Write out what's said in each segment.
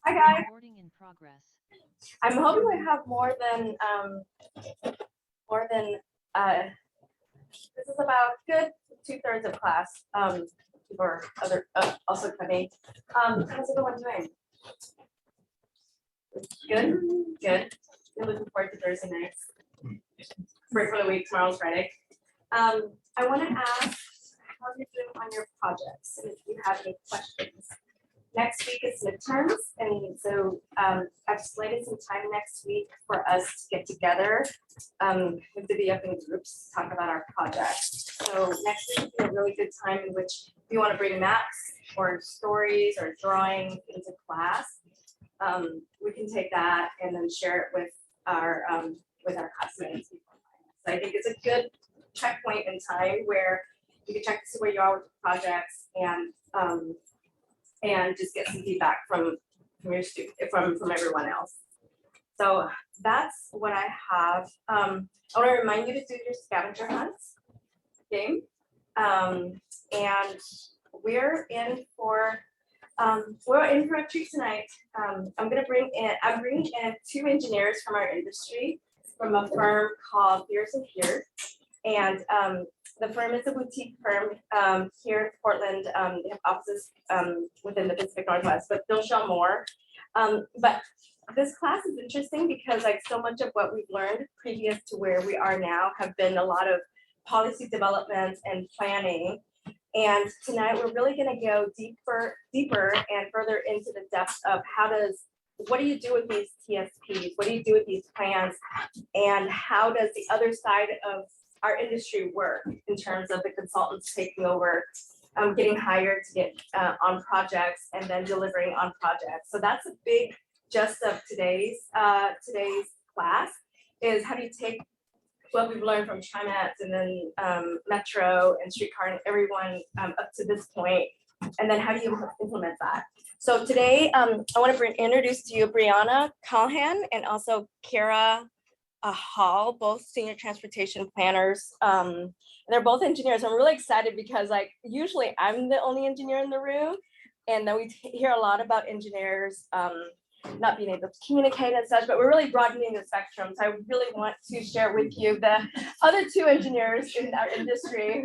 Hi guys. Recording in progress. I'm hoping we have more than this is about good 2/3 of class. Or other also coming. How's everyone doing? Good, good. We're looking forward to Thursday nights. Break for the week. Tomorrow's Friday. I want to ask how you're doing on your projects and if you have any questions. Next week is midterms, and so I've slated some time next week for us to get together, with the VF in groups, talk about our projects. So next week is a really good time in which if you want to bring maps or stories or drawing into class, we can take that and then share it with our classmates. So I think it's a good checkpoint in time where you can check to see where you are with the projects and just get some feedback from your student, from everyone else. So that's what I have. I want to remind you to do your scavenger hunts game. And we're in for a treat tonight. I'm bringing in 2 engineers from our industry from a firm called Fehr. And the firm is a boutique firm here in Portland. They have offices within the Pacific Northwest, but they'll show more. But this class is interesting because like so much of what we've learned previous to where we are now have been a lot of policy development and planning. And tonight we're really going to go deeper and further into the depths of what do you do with these TSPs? What do you do with these plans? And how does the other side of our industry work in terms of the consultants taking over, getting hired to get on projects and then delivering on projects. So that's a big gist of today's class is how do you take what we've learned from TriMet and then Metro and Streetcar and everyone up to this point, and then how do you implement that? So today I want to introduce to you Briana, Calhoun, and also Kara Hall, both senior transportation planners. And they're both engineers. I'm really excited because like usually I'm the only engineer in the room, and then we hear a lot about engineers not being able to communicate and such, but we're really broadening the spectrum. So I really want to share with you the other 2 engineers in our industry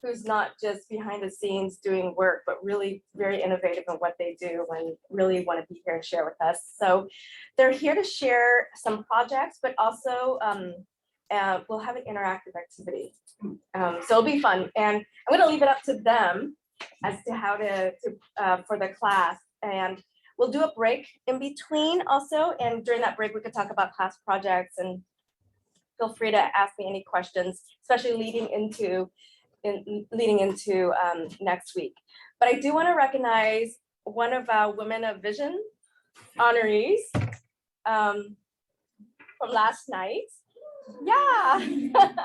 who's not just behind the scenes doing work, but really very innovative in what they do and really want to be here and share with us. So they're here to share some projects, but also we'll have an interactive activity. So it'll be fun. And I'm going to leave it up to them as to how for the class. And we'll do a break in between also. And during that break, we could talk about class projects, and feel free to ask me any questions, especially leading into next week. But I do want to recognize one of our Women of Vision honorees from last night. Yeah,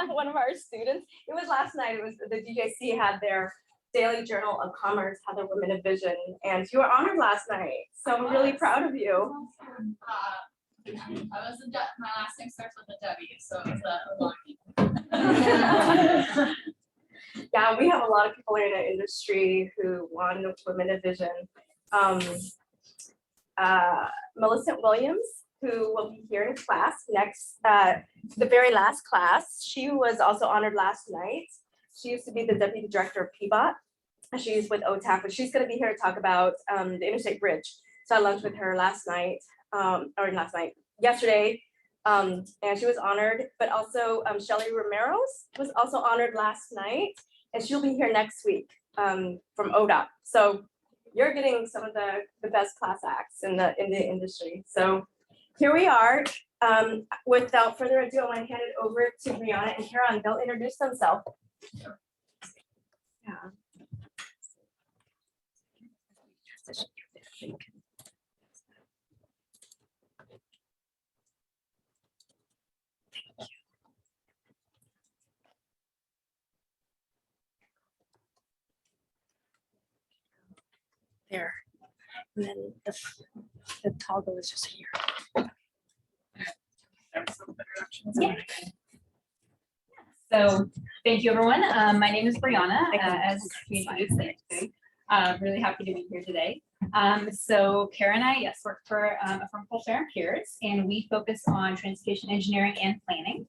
one of our students. It was last night. It was the DJC had their Daily Journal of Commerce had their Women of Vision, and you were honored last night. So I'm really proud of you. My last name starts with a W, so it's a lot. Yeah, we have a lot of people in the industry who won Women of Vision. Melissa Williams, who will be here in class next, the very last class. She was also honored last night. She used to be the Deputy Director of PBOT. She's with OTAC, but she's going to be here to talk about the Interstate Bridge. So I lunched with her yesterday. And she was honored, but also Shelly Romero's was also honored last night, and she'll be here next week from ODOT. So you're getting some of the best class acts in the industry. So here we are. Without further ado, I want to hand it over to Briana and Kara, and they'll introduce themselves. Yeah. There, and then the toggle is just here. Yeah. So thank you, everyone. My name is Briana, as we introduced. Really happy to be here today. So Kara and I, yes, work for a firm called Fehr and we focus on transportation engineering and planning.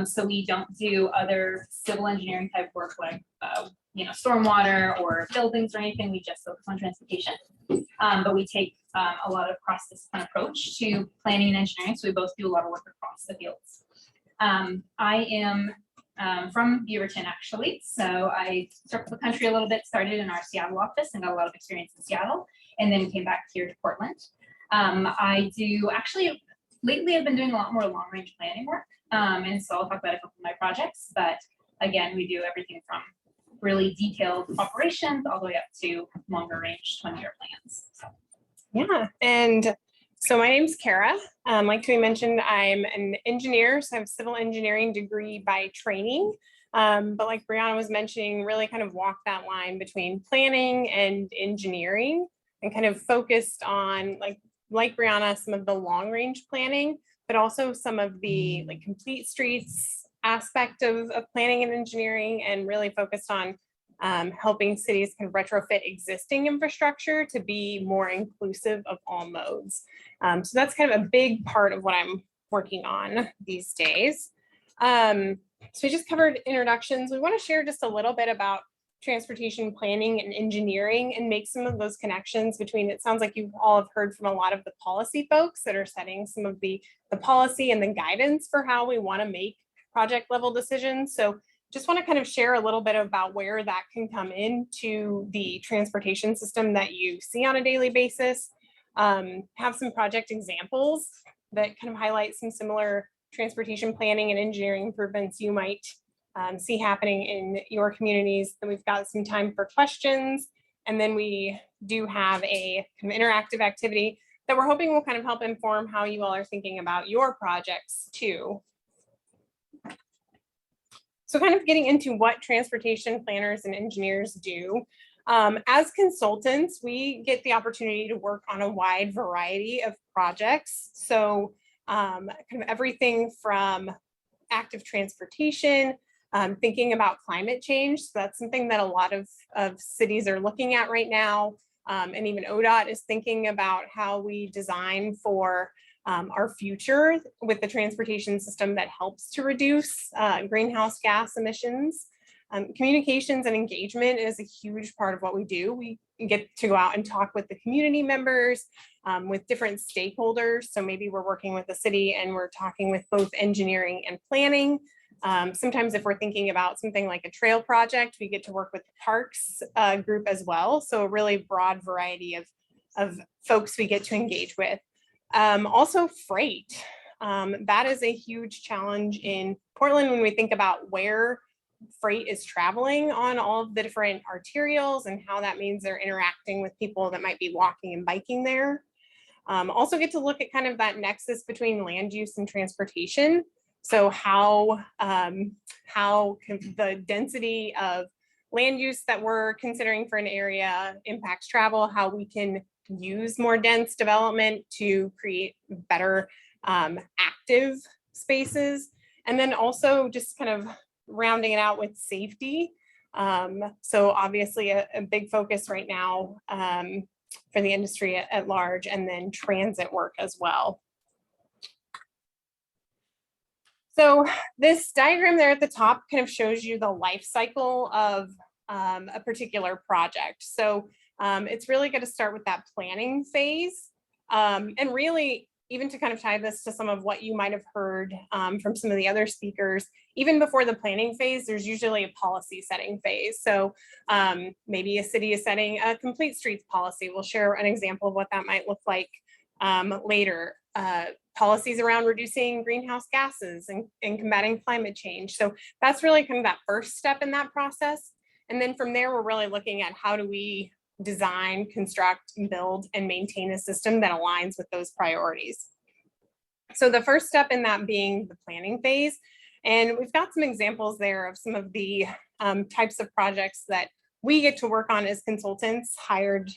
So we don't do other civil engineering type work like stormwater or buildings or anything. We just focus on transportation. But we take a lot of cross-discipline approach to planning and engineering. So we both do a lot of work across the fields. I am from Beaverton, actually. So I circled the country a little bit, started in our Seattle office and got a lot of experience in Seattle, and then came back here to Portland. I do actually, lately I've been doing a lot more long-range planning work. And so I'll talk about a couple of my projects, but again, we do everything from really detailed operations all the way up to longer range 20-year plans. So. Yeah, and so my name's Kara. Like Tui mentioned, I'm an engineer, so I have a civil engineering degree by training. But like Briana was mentioning, really kind of walk that line between planning and engineering and kind of focused on like Briana, some of the long range planning, but also some of the like complete streets aspect of planning and engineering, and really focused on helping cities kind of retrofit existing infrastructure to be more inclusive of all modes. So that's kind of a big part of what I'm working on these days. So we just covered introductions. We want to share just a little bit about transportation planning and engineering and make some of those connections between, it sounds like you all have heard from a lot of the policy folks that are setting some of the policy and the guidance for how we want to make project level decisions. So just want to kind of share a little bit about where that can come into the transportation system that you see on a daily basis. Have some project examples that kind of highlight some similar transportation planning and engineering improvements you might see happening in your communities. Then we've got some time for questions. And then we do have a kind of interactive activity that we're hoping will kind of help inform how you all are thinking about your projects too. So kind of getting into what transportation planners and engineers do. As consultants, we get the opportunity to work on a wide variety of projects. So kind of everything from active transportation, thinking about climate change. So that's something that a lot of cities are looking at right now. And even ODOT is thinking about how we design for our future with the transportation system that helps to reduce greenhouse gas emissions. Communications and engagement is a huge part of what we do. We get to go out and talk with the community members, with different stakeholders. So maybe we're working with the city and we're talking with both engineering and planning. Sometimes if we're thinking about something like a trail project, we get to work with the parks group as well. So a really broad variety of folks we get to engage with. Also freight. That is a huge challenge in Portland when we think about where freight is traveling on all of the different arterials and how that means they're interacting with people that might be walking and biking there. Also get to look at kind of that nexus between land use and transportation. So how the density of land use that we're considering for an area impacts travel, how we can use more dense development to create better active spaces, and then also just kind of rounding it out with safety. So obviously a big focus right now for the industry at large, and then transit work as well. So this diagram there at the top kind of shows you the life cycle of a particular project. So it's really going to start with that planning phase. And really, even to kind of tie this to some of what you might have heard from some of the other speakers, even before the planning phase, there's usually a policy setting phase. So maybe a city is setting a complete streets policy. We'll share an example of what that might look like later. Policies around reducing greenhouse gases and combating climate change. So that's really kind of that first step in that process. And then from there, we're really looking at how do we design, construct, build, and maintain a system that aligns with those priorities. So the first step in that being the planning phase. And we've got some examples there of some of the types of projects that we get to work on as consultants hired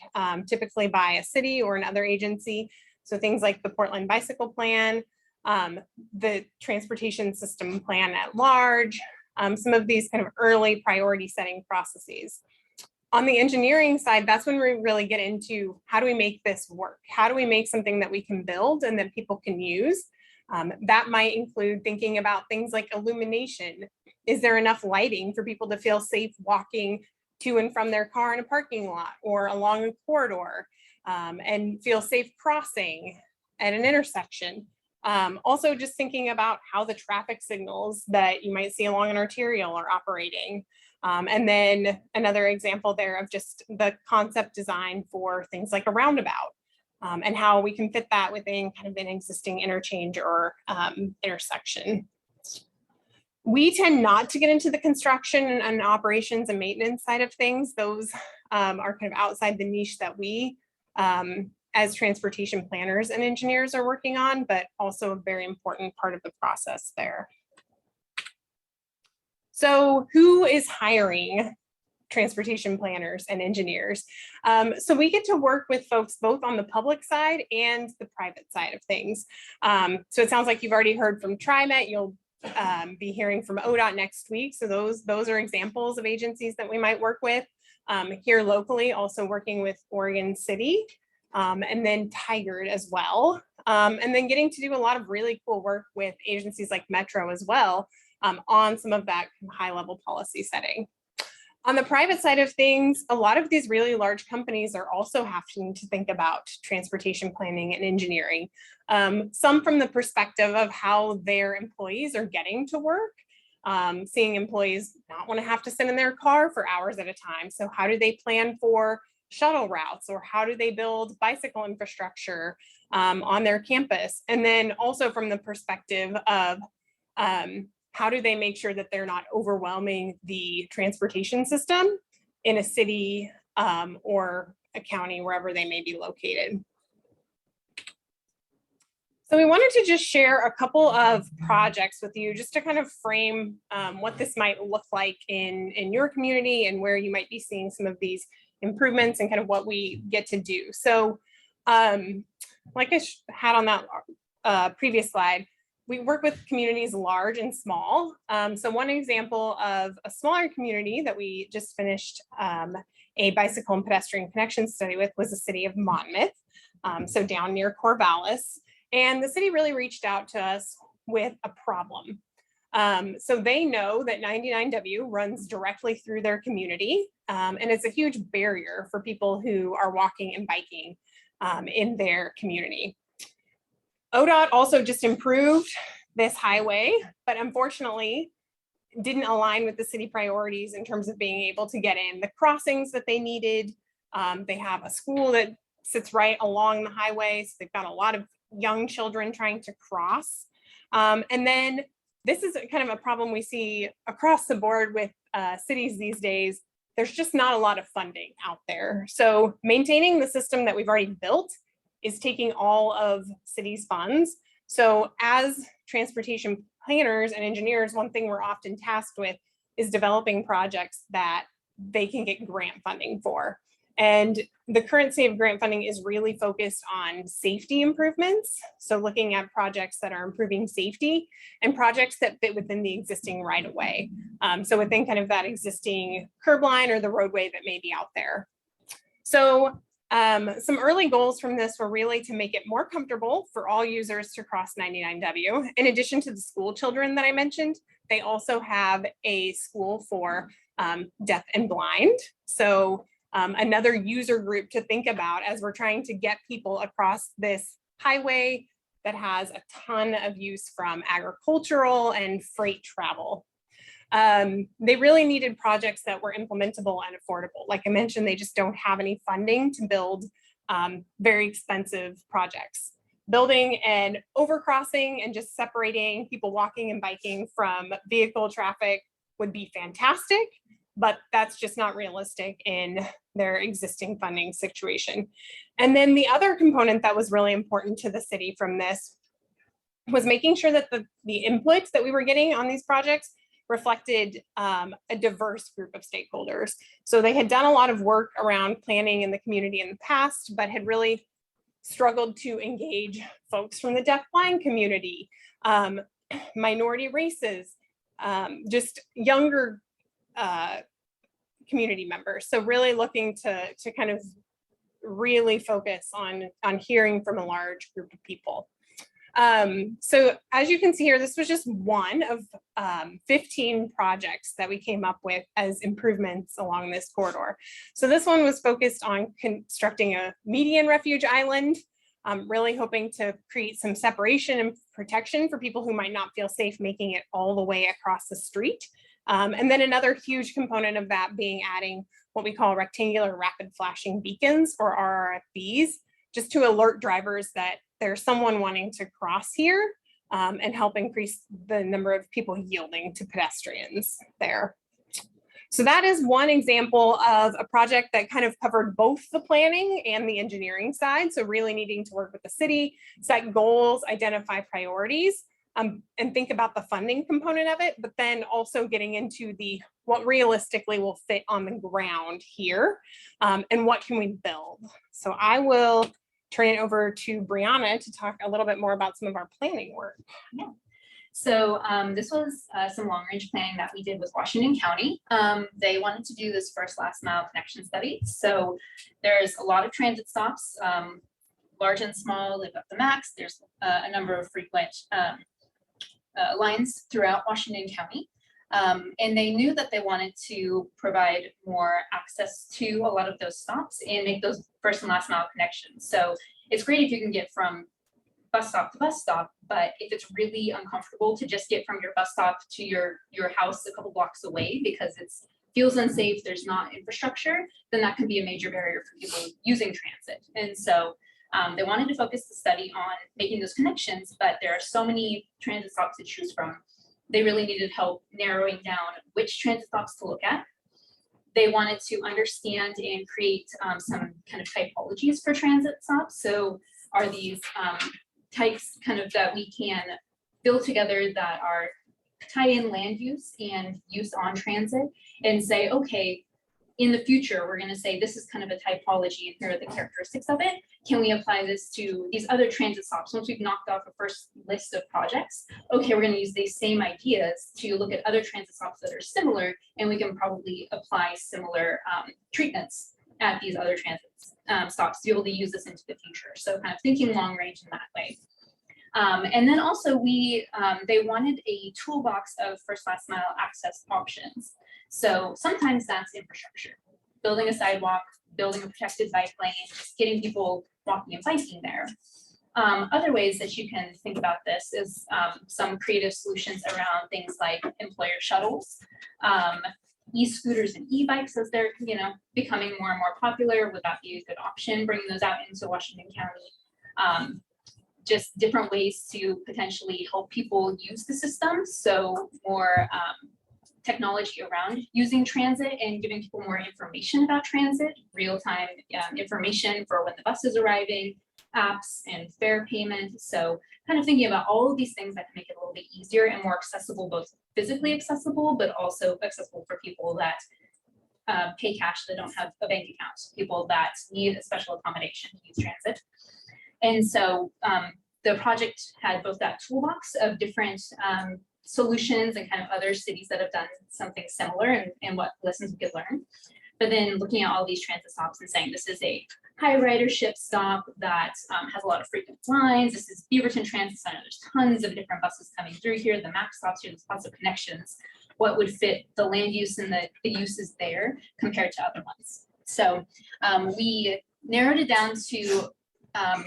typically by a city or another agency. So things like the Portland Bicycle Plan, the Transportation System Plan at large, some of these kind of early priority setting processes. On the engineering side, that's when we really get into how do we make this work? How do we make something that we can build and that people can use? That might include thinking about things like illumination. Is there enough lighting for people to feel safe walking to and from their car in a parking lot or along a corridor, and feel safe crossing at an intersection? Also just thinking about how the traffic signals that you might see along an arterial are operating. And then another example there of just the concept design for things like a roundabout, and how we can fit that within kind of an existing interchange or intersection. We tend not to get into the construction and operations and maintenance side of things. Those are kind of outside the niche that we as transportation planners and engineers are working on, but also a very important part of the process there. So who is hiring transportation planners and engineers? So we get to work with folks both on the public side and the private side of things. So it sounds like you've already heard from TriMet. You'll be hearing from ODOT next week. So those are examples of agencies that we might work with. Here locally, also working with Oregon City, and then Tigard as well. And then getting to do a lot of really cool work with agencies like Metro as well, on some of that high level policy setting. On the private side of things, a lot of these really large companies are also having to think about transportation planning and engineering. Some from the perspective of how their employees are getting to work, seeing employees not want to have to sit in their car for hours at a time. So how do they plan for shuttle routes, or how do they build bicycle infrastructure on their campus? And then also from the perspective of how do they make sure that they're not overwhelming the transportation system in a city or a county, wherever they may be located. So we wanted to just share a couple of projects with you just to kind of frame what this might look like in your community and where you might be seeing some of these improvements and kind of what we get to do. So like I had on that previous slide, we work with communities large and small. So one example of a smaller community that we just finished a bicycle and pedestrian connection study with was the city of Monmouth, so down near Corvallis. And the city really reached out to us with a problem. So they know that 99W runs directly through their community, and it's a huge barrier for people who are walking and biking in their community. ODOT also just improved this highway, but unfortunately didn't align with the city priorities in terms of being able to get in the crossings that they needed. They have a school that sits right along the highway, so they've got a lot of young children trying to cross. And then this is kind of a problem we see across the board with cities these days. There's just not a lot of funding out there. So maintaining the system that we've already built is taking all of cities' funds. So as transportation planners and engineers, one thing we're often tasked with is developing projects that they can get grant funding for. And the current state of grant funding is really focused on safety improvements. So looking at projects that are improving safety and projects that fit within the existing right of way. So within kind of that existing curb line or the roadway that may be out there. So some early goals from this were really to make it more comfortable for all users to cross 99W. In addition to the school children that I mentioned, they also have a school for deaf and blind. So another user group to think about as we're trying to get people across this highway that has a ton of use from agricultural and freight travel. They really needed projects that were implementable and affordable. Like I mentioned, they just don't have any funding to build very expensive projects. Building an overcrossing and just separating people walking and biking from vehicle traffic would be fantastic, but that's just not realistic in their existing funding situation. And then the other component that was really important to the city from this was making sure that the inputs that we were getting on these projects reflected a diverse group of stakeholders. So they had done a lot of work around planning in the community in the past, but had really struggled to engage folks from the deafblind community, minority races, just younger community members. So really looking to kind of really focus on hearing from a large group of people. So as you can see here, this was just one of 15 projects that we came up with as improvements along this corridor. So this one was focused on constructing a median refuge island, really hoping to create some separation and protection for people who might not feel safe making it all the way across the street. And then another huge component of that being adding what we call rectangular rapid flashing beacons, or RRFBs, just to alert drivers that there's someone wanting to cross here, and help increase the number of people yielding to pedestrians there. So that is one example of a project that kind of covered both the planning and the engineering side. So really needing to work with the city, set goals, identify priorities, and think about the funding component of it, but then also getting into the what realistically will fit on the ground here, and what can we build. So I will turn it over to Briana to talk a little bit more about some of our planning work. Yeah. So this was some long range planning that we did with Washington County. They wanted to do this first last mile connection study. So there's a lot of transit stops, large and small, live up the max. There's a number of frequent lines throughout Washington County. And they knew that they wanted to provide more access to a lot of those stops and make those first and last mile connections. So it's great if you can get from bus stop to bus stop, but if it's really uncomfortable to just get from your bus stop to your house a couple blocks away because it feels unsafe, there's not infrastructure, then that can be a major barrier for people using transit. And so they wanted to focus the study on making those connections, but there are so many transit stops to choose from. They really needed help narrowing down which transit stops to look at. They wanted to understand and create some kind of typologies for transit stops. So are these types kind of that we can build together that are tie in land use and use on transit and say, okay, in the future, we're going to say this is kind of a typology and here are the characteristics of it. Can we apply this to these other transit stops? Once we've knocked off a first list of projects, okay, we're going to use these same ideas to look at other transit stops that are similar, and we can probably apply similar treatments at these other transit stops to be able to use this into the future. So kind of thinking long range in that way. And then also they wanted a toolbox of first last mile access options. So sometimes that's infrastructure, building a sidewalk, building a protected bike lane, just getting people walking and biking there. Other ways that you can think about this is some creative solutions around things like employer shuttles, e-scooters and e-bikes as they're becoming more and more popular. Would that be a good option? Bringing those out into Washington County. Just different ways to potentially help people use the system. So more technology around using transit and giving people more information about transit, real-time information for when the bus is arriving, apps and fare payment. So kind of thinking about all of these things that can make it a little bit easier and more accessible, both physically accessible, but also accessible for people that pay cash that don't have a bank account, people that need a special accommodation to use transit. And so the project had both that toolbox of different solutions and kind of other cities that have done something similar and what lessons we could learn. But then looking at all these transit stops and saying this is a high ridership stop that has a lot of frequent lines. This is Beaverton Transit Center. There's tons of different buses coming through here. The MAX stops here, there's lots of connections. What would fit the land use and the uses there compared to other ones. So we narrowed it down to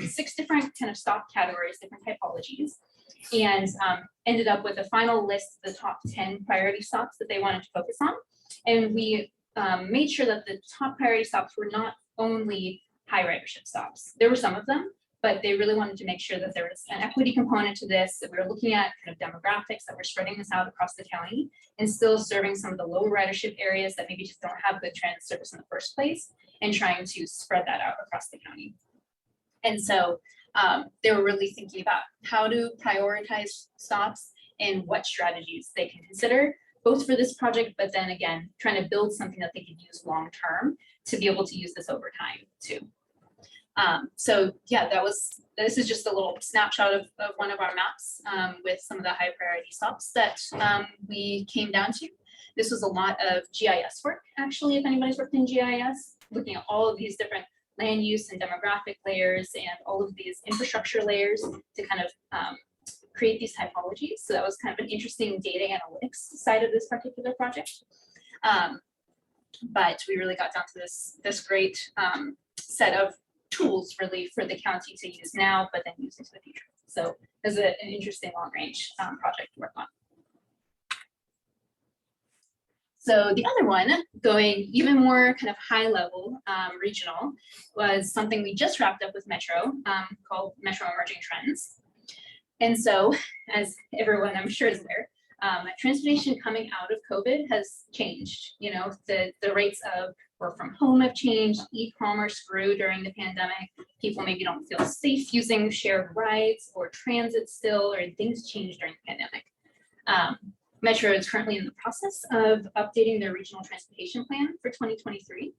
6 different kind of stop categories, different typologies, and ended up with a final list of the top 10 priority stops that they wanted to focus on. And we made sure that the top priority stops were not only high ridership stops. There were some of them, but they really wanted to make sure that there was an equity component to this, that we were looking at kind of demographics, that we're spreading this out across the county and still serving some of the low ridership areas that maybe just don't have good transit service in the first place and trying to spread that out across the county. And so they were really thinking about how to prioritize stops and what strategies they can consider, both for this project, but then again, trying to build something that they could use long-term to be able to use this over time too. So yeah, this is just a little snapshot of one of our maps with some of the high priority stops that we came down to. This was a lot of GIS work, actually, if anybody's worked in GIS, looking at all of these different land use and demographic layers and all of these infrastructure layers to kind of create these typologies. So that was kind of an interesting data analytics side of this particular project. But we really got down to this great set of tools really for the county to use now, but then use into the future. So it was an interesting long range project to work on. So the other one, going even more kind of high level regional, was something we just wrapped up with Metro called Metro Emerging Trends. And so, as everyone I'm sure is aware, transportation coming out of COVID has changed. You know, the rates of work from home have changed, e-commerce grew during the pandemic. People maybe don't feel safe using shared rides or transit still, or things changed during the pandemic. Metro is currently in the process of updating their regional transportation plan for 2023.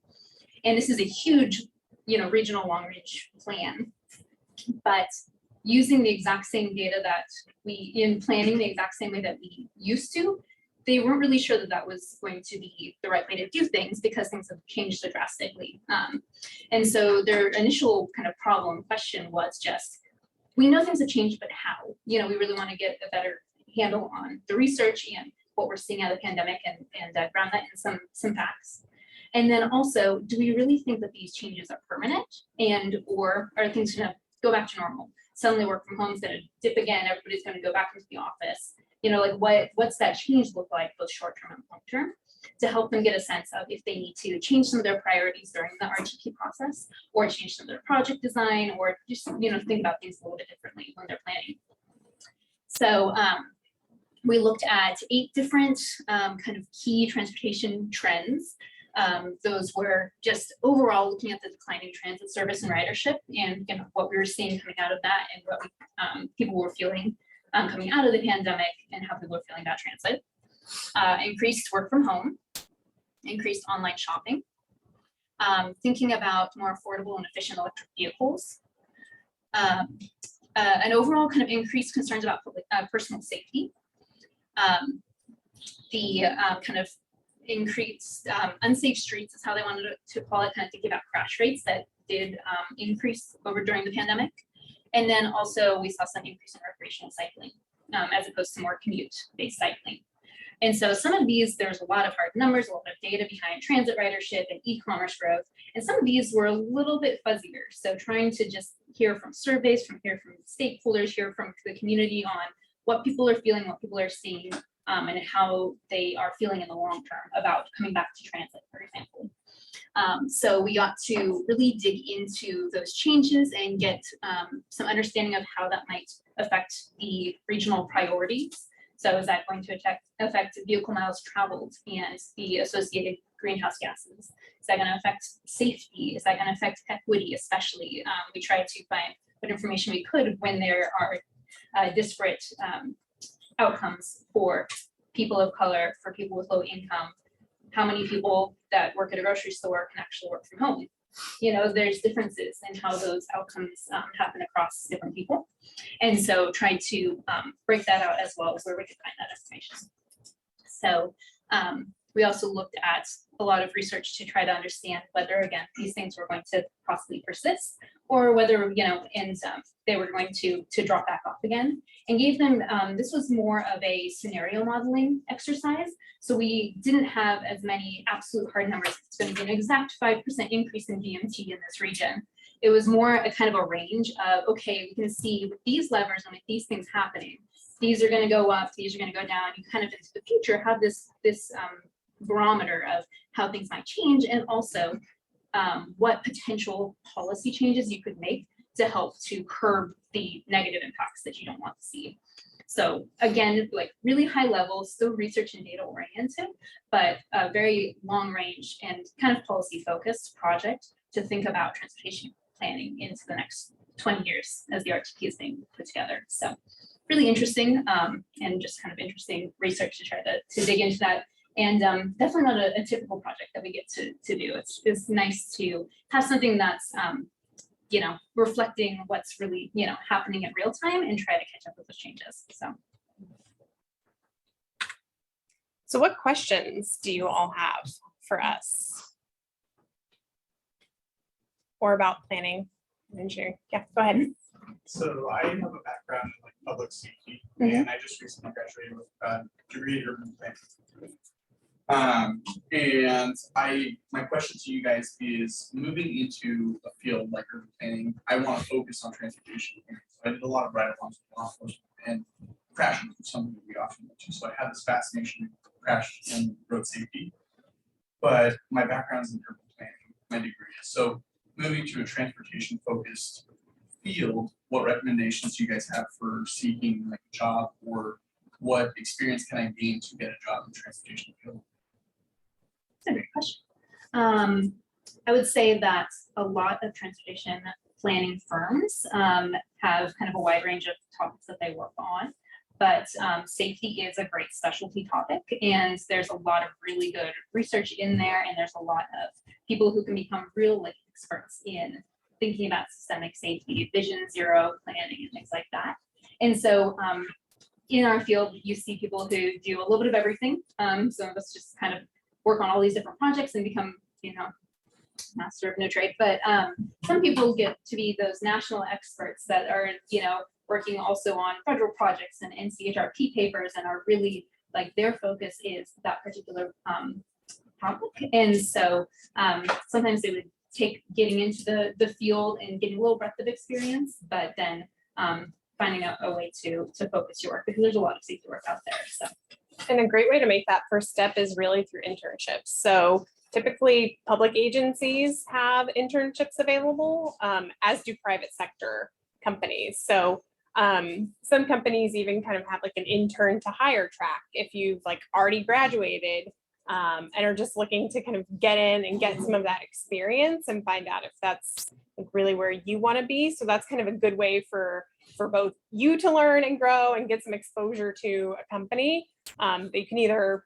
And this is a huge, you know, regional long range plan, but using the exact same data that in planning the exact same way that we used to, they weren't really sure that that was going to be the right way to do things because things have changed so drastically. And so their initial kind of question was just, we know things have changed, but how? You know, we really want to get a better handle on the research and what we're seeing out of the pandemic and ground that in some facts. And then also, do we really think that these changes are permanent or are things going to go back to normal? Suddenly work from home is going to dip again, everybody's going to go back into the office. You know, like what's that change look like, both short term and long term, to help them get a sense of if they need to change some of their priorities during the RTP process, or change some of their project design, or just, you know, think about things a little bit differently when they're planning. So we looked at 8 different kind of key transportation trends. Those were just overall looking at the declining transit service and ridership, and you know, what we were seeing coming out of that, and what people were feeling coming out of the pandemic, and how people were feeling about transit. Increased work from home, increased online shopping, thinking about more affordable and efficient electric vehicles, an overall kind of increased concerns about public, personal safety, the kind of increased unsafe streets is how they wanted to call it, kind of thinking about crash rates that did increase over during the pandemic. And then also we saw some increase in recreational cycling as opposed to more commute-based cycling. And so some of these, there's a lot of hard numbers, a lot of data behind transit ridership and e-commerce growth. And some of these were a little bit fuzzier. So trying to just hear from surveys, hear from stakeholders, hear from the community on what people are feeling, what people are seeing, and how they are feeling in the long term about coming back to transit, for example. So we got to really dig into those changes and get some understanding of how that might affect the regional priorities. So is that going to affect vehicle miles traveled and the associated greenhouse gases? Is that going to affect safety? Is that going to affect equity, especially? We tried to find what information we could when there are disparate outcomes for people of color, for people with low income. How many people that work at a grocery store can actually work from home? You know, there's differences in how those outcomes happen across different people. And so try to break that out as well as where we could find that information. So we also looked at a lot of research to try to understand whether, again, these things were going to possibly persist, or whether, you know, and they were going to drop back off again, and gave them, this was more of a scenario modeling exercise. So we didn't have as many absolute hard numbers. It's going to be an exact 5% increase in VMT in this region. It was more a kind of a range of, okay, we can see with these levers and with these things happening, these are going to go up, these are going to go down. You kind of into the future have this barometer of how things might change, and also what potential policy changes you could make to help to curb the negative impacts that you don't want to see. So again, like really high level, still research and data oriented, but a very long range and kind of policy focused project to think about transportation planning into the next 20 years as the RTP is being put together. So really interesting and just kind of interesting research to try to dig into that. And definitely not a typical project that we get to do. It's nice to have something that's, you know, reflecting what's really, you know, happening in real time and try to catch up with those changes. So what questions do you all have for us? Or about planning and engineering? Yeah, go ahead. So I have a background in like public safety, Mhm. and I just recently graduated with a degree in urban planning. My question to you guys is, moving into a field like urban planning, I want to focus on transportation. So I did a lot of ride-alongs with law enforcement and crashing was something that we often went to. So I had this fascination with crash and road safety. But my background is in urban planning, my degree. So moving to a transportation focused field, what recommendations do you guys have for seeking like a job, or what experience can I gain to get a job in the transportation field? That's a great question. I would say that a lot of transportation planning firms have kind of a wide range of topics that they work on, but safety is a great specialty topic, and there's a lot of really good research in there, and there's a lot of people who can become real like experts in thinking about systemic safety, vision zero planning, and things like that. And so in our field, you see people who do a little bit of everything. Some of us just kind of work on all these different projects and become, master of no trade. But some people get to be those national experts that are, working also on federal projects and NCHRP papers, and are really like their focus is that particular topic. And so sometimes they would take getting into the field and getting a little breadth of experience, but then finding out a way to focus your work, because there's a lot of safety work out there. So. And a great way to make that first step is really through internships. So typically public agencies have internships available, as do private sector companies. So some companies even kind of have like an intern to hire track if you've like already graduated and are just looking to kind of get in and get some of that experience and find out if that's like really where you want to be. So that's kind of a good way for both you to learn and grow and get some exposure to a company. They can either,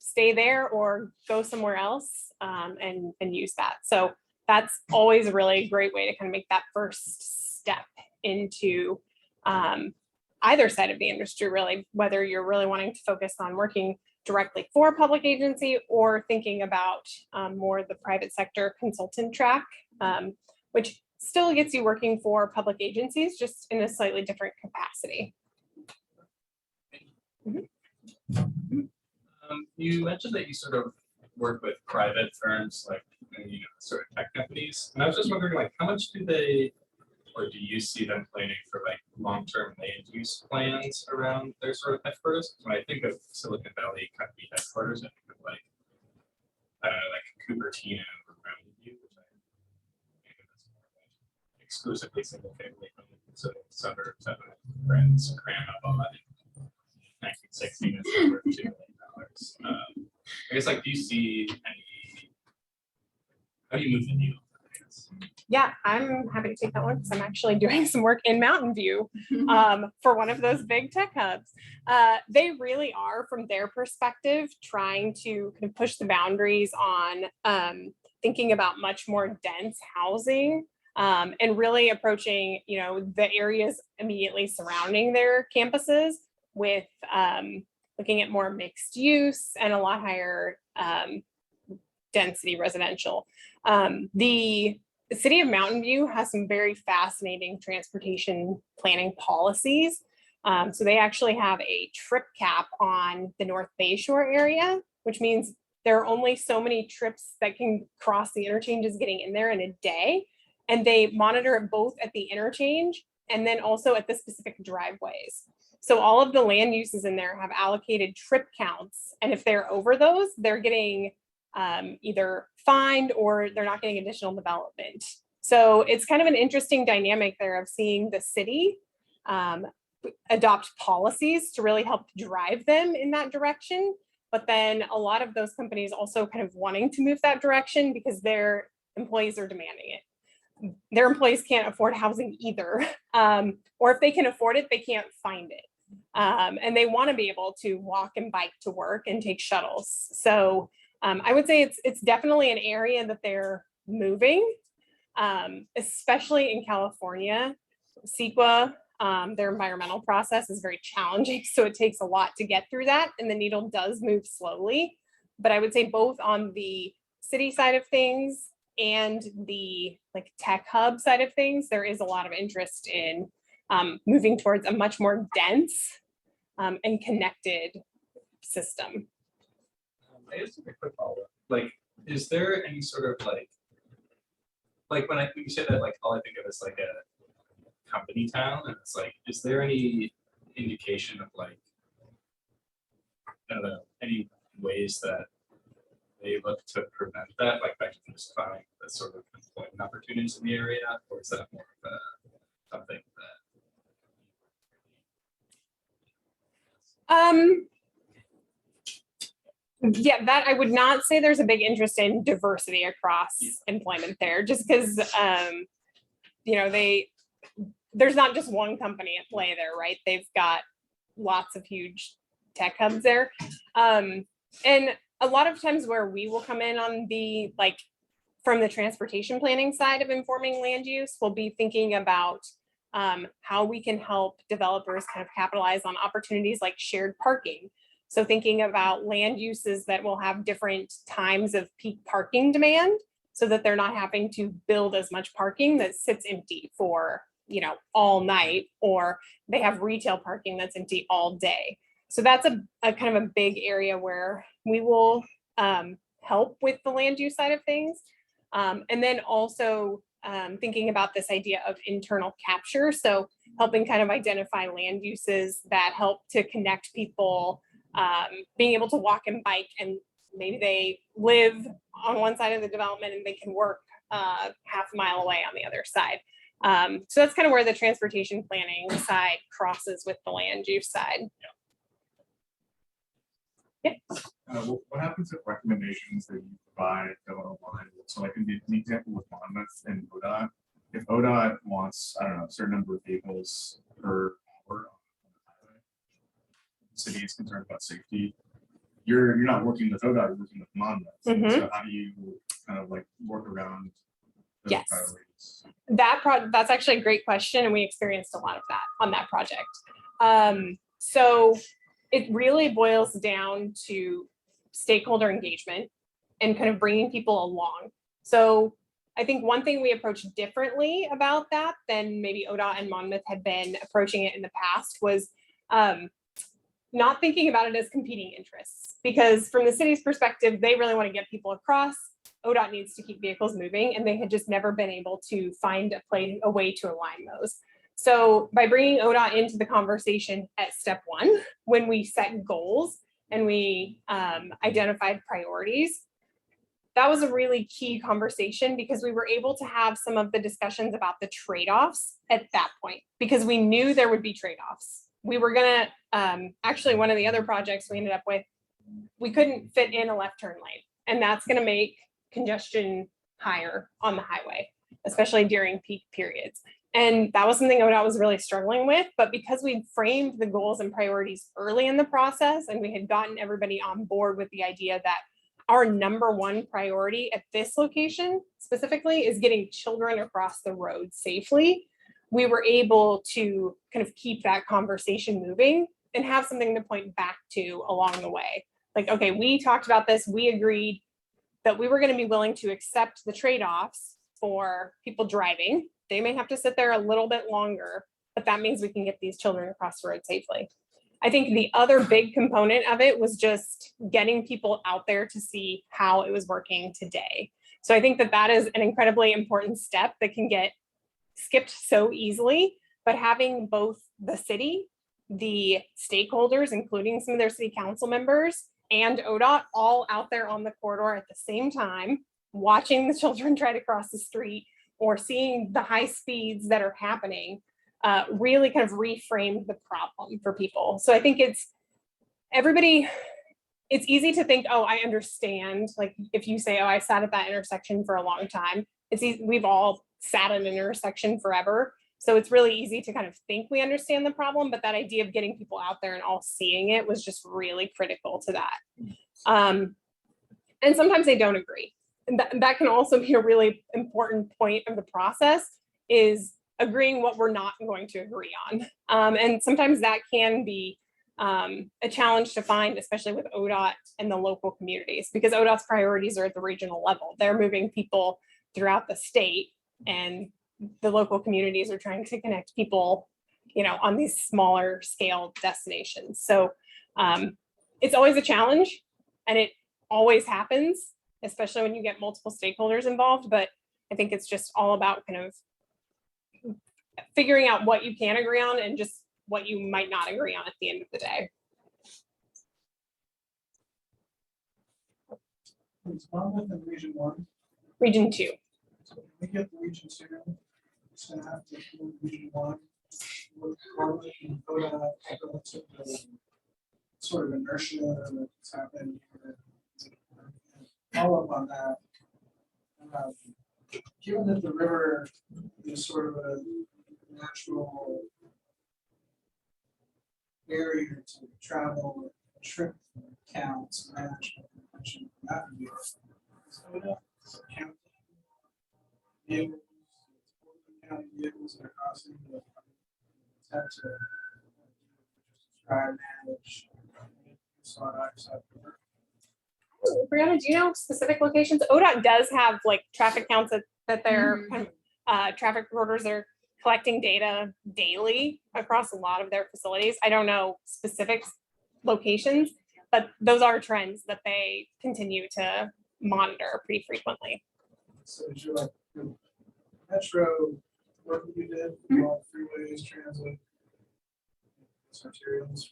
stay there or go somewhere else and use that. So that's always a really great way to kind of make that first step into either side of the industry, really, whether you're really wanting to focus on working directly for a public agency or thinking about more the private sector consultant track, which still gets you working for public agencies, just in a slightly different capacity. Mm-hmm. You mentioned that you sort of work with private firms, like sort of tech companies, and I was just wondering, like, how much do they, or do you see them planning for like long-term land use plans around their sort of headquarters? When I think of Silicon Valley company headquarters, I think of like, I don't know, like Cupertino or Mountain View, which I think that's more like exclusively single family homes, so suburbs that my friends cram up on in 1960 and it's worth $2 million. I guess, like, do you see any, how do you move the needle? Yeah, I'm happy to take that one because I'm actually doing some work in Mountain View for one of those big tech hubs. They really are, from their perspective, trying to kind of push the boundaries on thinking about much more dense housing and really approaching, the areas immediately surrounding their campuses with looking at more mixed use and a lot higher density residential. The city of Mountain View has some very fascinating transportation planning policies. So they actually have a trip cap on the North Bayshore area, which means there are only so many trips that can cross the interchanges getting in there in a day. And they monitor it both at the interchange and then also at the specific driveways. So all of the land uses in there have allocated trip counts. And if they're over those, they're getting either fined or they're not getting additional development. So it's kind of an interesting dynamic there of seeing the city adopt policies to really help drive them in that direction. But then a lot of those companies also kind of wanting to move that direction because their employees are demanding it. Their employees can't afford housing either. Or if they can afford it, they can't find it. And they want to be able to walk and bike to work and take shuttles. So I would say it's definitely an area that they're moving, especially in California. CEQA Their environmental process is very challenging, so it takes a lot to get through that, and the needle does move slowly. But I would say both on the city side of things and the like tech hub side of things, there is a lot of interest in moving towards a much more dense and connected system. I just have a quick follow-up. Like, is there any sort of like when you say that, like all I think of is like a company town, and it's like, is there any indication of like, I don't know, any ways that they look to prevent that, like by diversifying the sort of employment opportunities in the area, or is that more of something that? Yeah, that I would not say there's a big interest in diversity across employment there, just because you know, there's not just one company at play there, right? They've got lots of huge tech hubs there. And a lot of times where we will come in on the like from the transportation planning side of informing land use, we'll be thinking about how we can help developers kind of capitalize on opportunities like shared parking. So thinking about land uses that will have different times of peak parking demand so that they're not having to build as much parking that sits empty for, you know, all night, or they have retail parking that's empty all day. So that's a kind of a big area where we will help with the land use side of things. And then also thinking about this idea of internal capture. So helping kind of identify land uses that help to connect people, being able to walk and bike, and maybe they live on one side of the development and they can work half a mile away on the other side. So that's kind of where the transportation planning side crosses with the land use side. Yeah. What happens if recommendations that you provide don't align? So like in the example with Monmouth and ODOT, if ODOT wants, I don't know, a certain number of vehicles per hour on the highway, the city is concerned about safety. You're not working with ODOT, you're working with Monmouth. So how do you kind of like work around those priorities? That's actually a great question, and we experienced a lot of that on that project. So it really boils down to stakeholder engagement and kind of bringing people along. So I think one thing we approached differently about that than maybe ODOT and Monmouth had been approaching it in the past was not thinking about it as competing interests, because from the city's perspective, they really want to get people across. ODOT needs to keep vehicles moving, and they had just never been able to find a way to align those. So by bringing ODOT into the conversation at step one, when we set goals and we identified priorities, that was a really key conversation, because we were able to have some of the discussions about the trade-offs at that point, because we knew there would be trade-offs. We were gonna, actually one of the other projects we ended up with, we couldn't fit in a left turn lane, and that's gonna make congestion higher on the highway, especially during peak periods. And that was something ODOT was really struggling with, but because we framed the goals and priorities early in the process, and we had gotten everybody on board with the idea that our number one priority at this location specifically is getting children across the road safely, we were able to kind of keep that conversation moving and have something to point back to along the way. Like, okay, we talked about this, we agreed that we were going to be willing to accept the trade-offs for people driving. They may have to sit there a little bit longer, but that means we can get these children across the road safely. I think the other big component of it was just getting people out there to see how it was working today. So I think that that is an incredibly important step that can get skipped so easily, but having both the city, the stakeholders, including some of their city council members, and ODOT all out there on the corridor at the same time, watching the children try to cross the street or seeing the high speeds that are happening, really kind of reframed the problem for people. So I think it's easy to think, oh, I understand. Like if you say, oh, I sat at that intersection for a long time, it's easy. We've all sat at an intersection forever. So it's really easy to kind of think we understand the problem, but that idea of getting people out there and all seeing it was just really critical to that. And sometimes they don't agree. And that can also be a really important point of the process, is agreeing what we're not going to agree on. And sometimes that can be a challenge to find, especially with ODOT and the local communities, because ODOT's priorities are at the regional level. They're moving people throughout the state, and the local communities are trying to connect people, you know, on these smaller scale destinations. So it's always a challenge, and it always happens, especially when you get multiple stakeholders involved. But I think it's just all about kind of figuring out what you can agree on and just what you might not agree on at the end of the day. It's one within region 1. Region 2. So when we get the region 2, it's gonna have to do region 1. With Carly and Coda, relative to the sort of inertia that's happening here. Follow up on that. Given that the river is sort of a natural barrier to travel, trip counts, management, mentioned that would be counting vehicles, counting vehicles that are crossing the have to describe, manage, sought outside the river. Briana, do you know specific locations? ODOT does have like traffic counts that their kind of, traffic reporters are collecting data daily across a lot of their facilities. I don't know specific locations, but those are trends that they continue to monitor pretty frequently. So is your like the metro work that you did, all freeways, transit, arterials?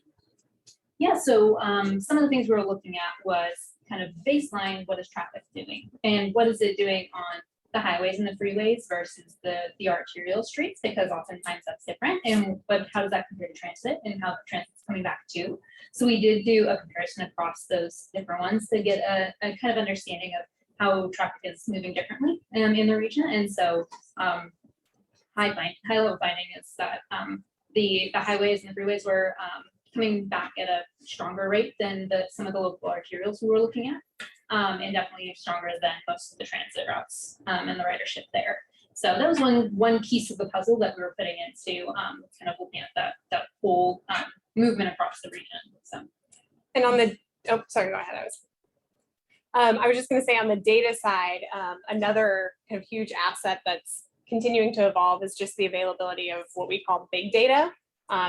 Yeah, so some of the things we were looking at was kind of baseline, what is traffic doing? And what is it doing on the highways and the freeways versus the arterial streets? Because oftentimes that's different. And but how does that compare to transit and how the transit's coming back too? So we did do a comparison across those different ones to get a kind of understanding of how traffic is moving differently in the region. And so high level finding is that the highways and the freeways were coming back at a stronger rate than some of the local arterials we were looking at, and definitely stronger than most of the transit routes and the ridership there. So that was one piece of the puzzle that we were putting into kind of looking at that whole movement across the region. So, and on the sorry, go ahead. I was just going to say on the data side, another kind of huge asset that's continuing to evolve is just the availability of what we call big data.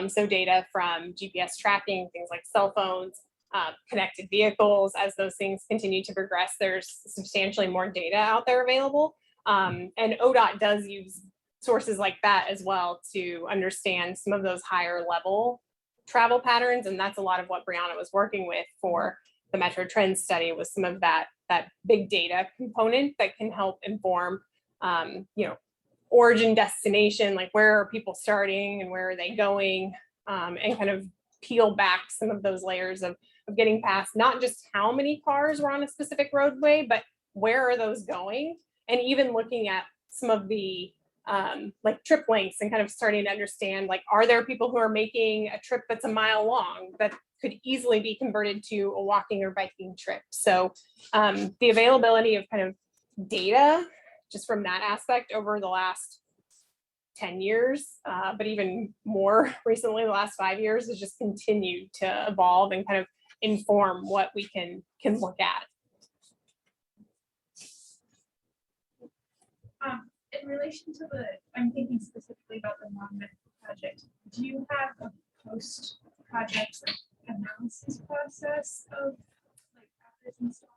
So data from GPS tracking, things like cell phones, connected vehicles. As those things continue to progress, there's substantially more data out there available. And ODOT does use sources like that as well to understand some of those higher level travel patterns. And that's a lot of what Briana was working with for the Metro Trends study, was some of that big data component that can help inform, origin destination, like where are people starting and where are they going, and kind of peel back some of those layers of getting past not just how many cars were on a specific roadway, but where are those going, and even looking at some of the like trip lengths and kind of starting to understand, like, are there people who are making a trip that's a mile long that could easily be converted to a walking or biking trip? So the availability of kind of data just from that aspect over the last 10 years, but even more recently, the last 5 years, has just continued to evolve and kind of inform what we can look at. In relation to I'm thinking specifically about the Monmouth project, do you have a post-project analysis process of like after it's installed?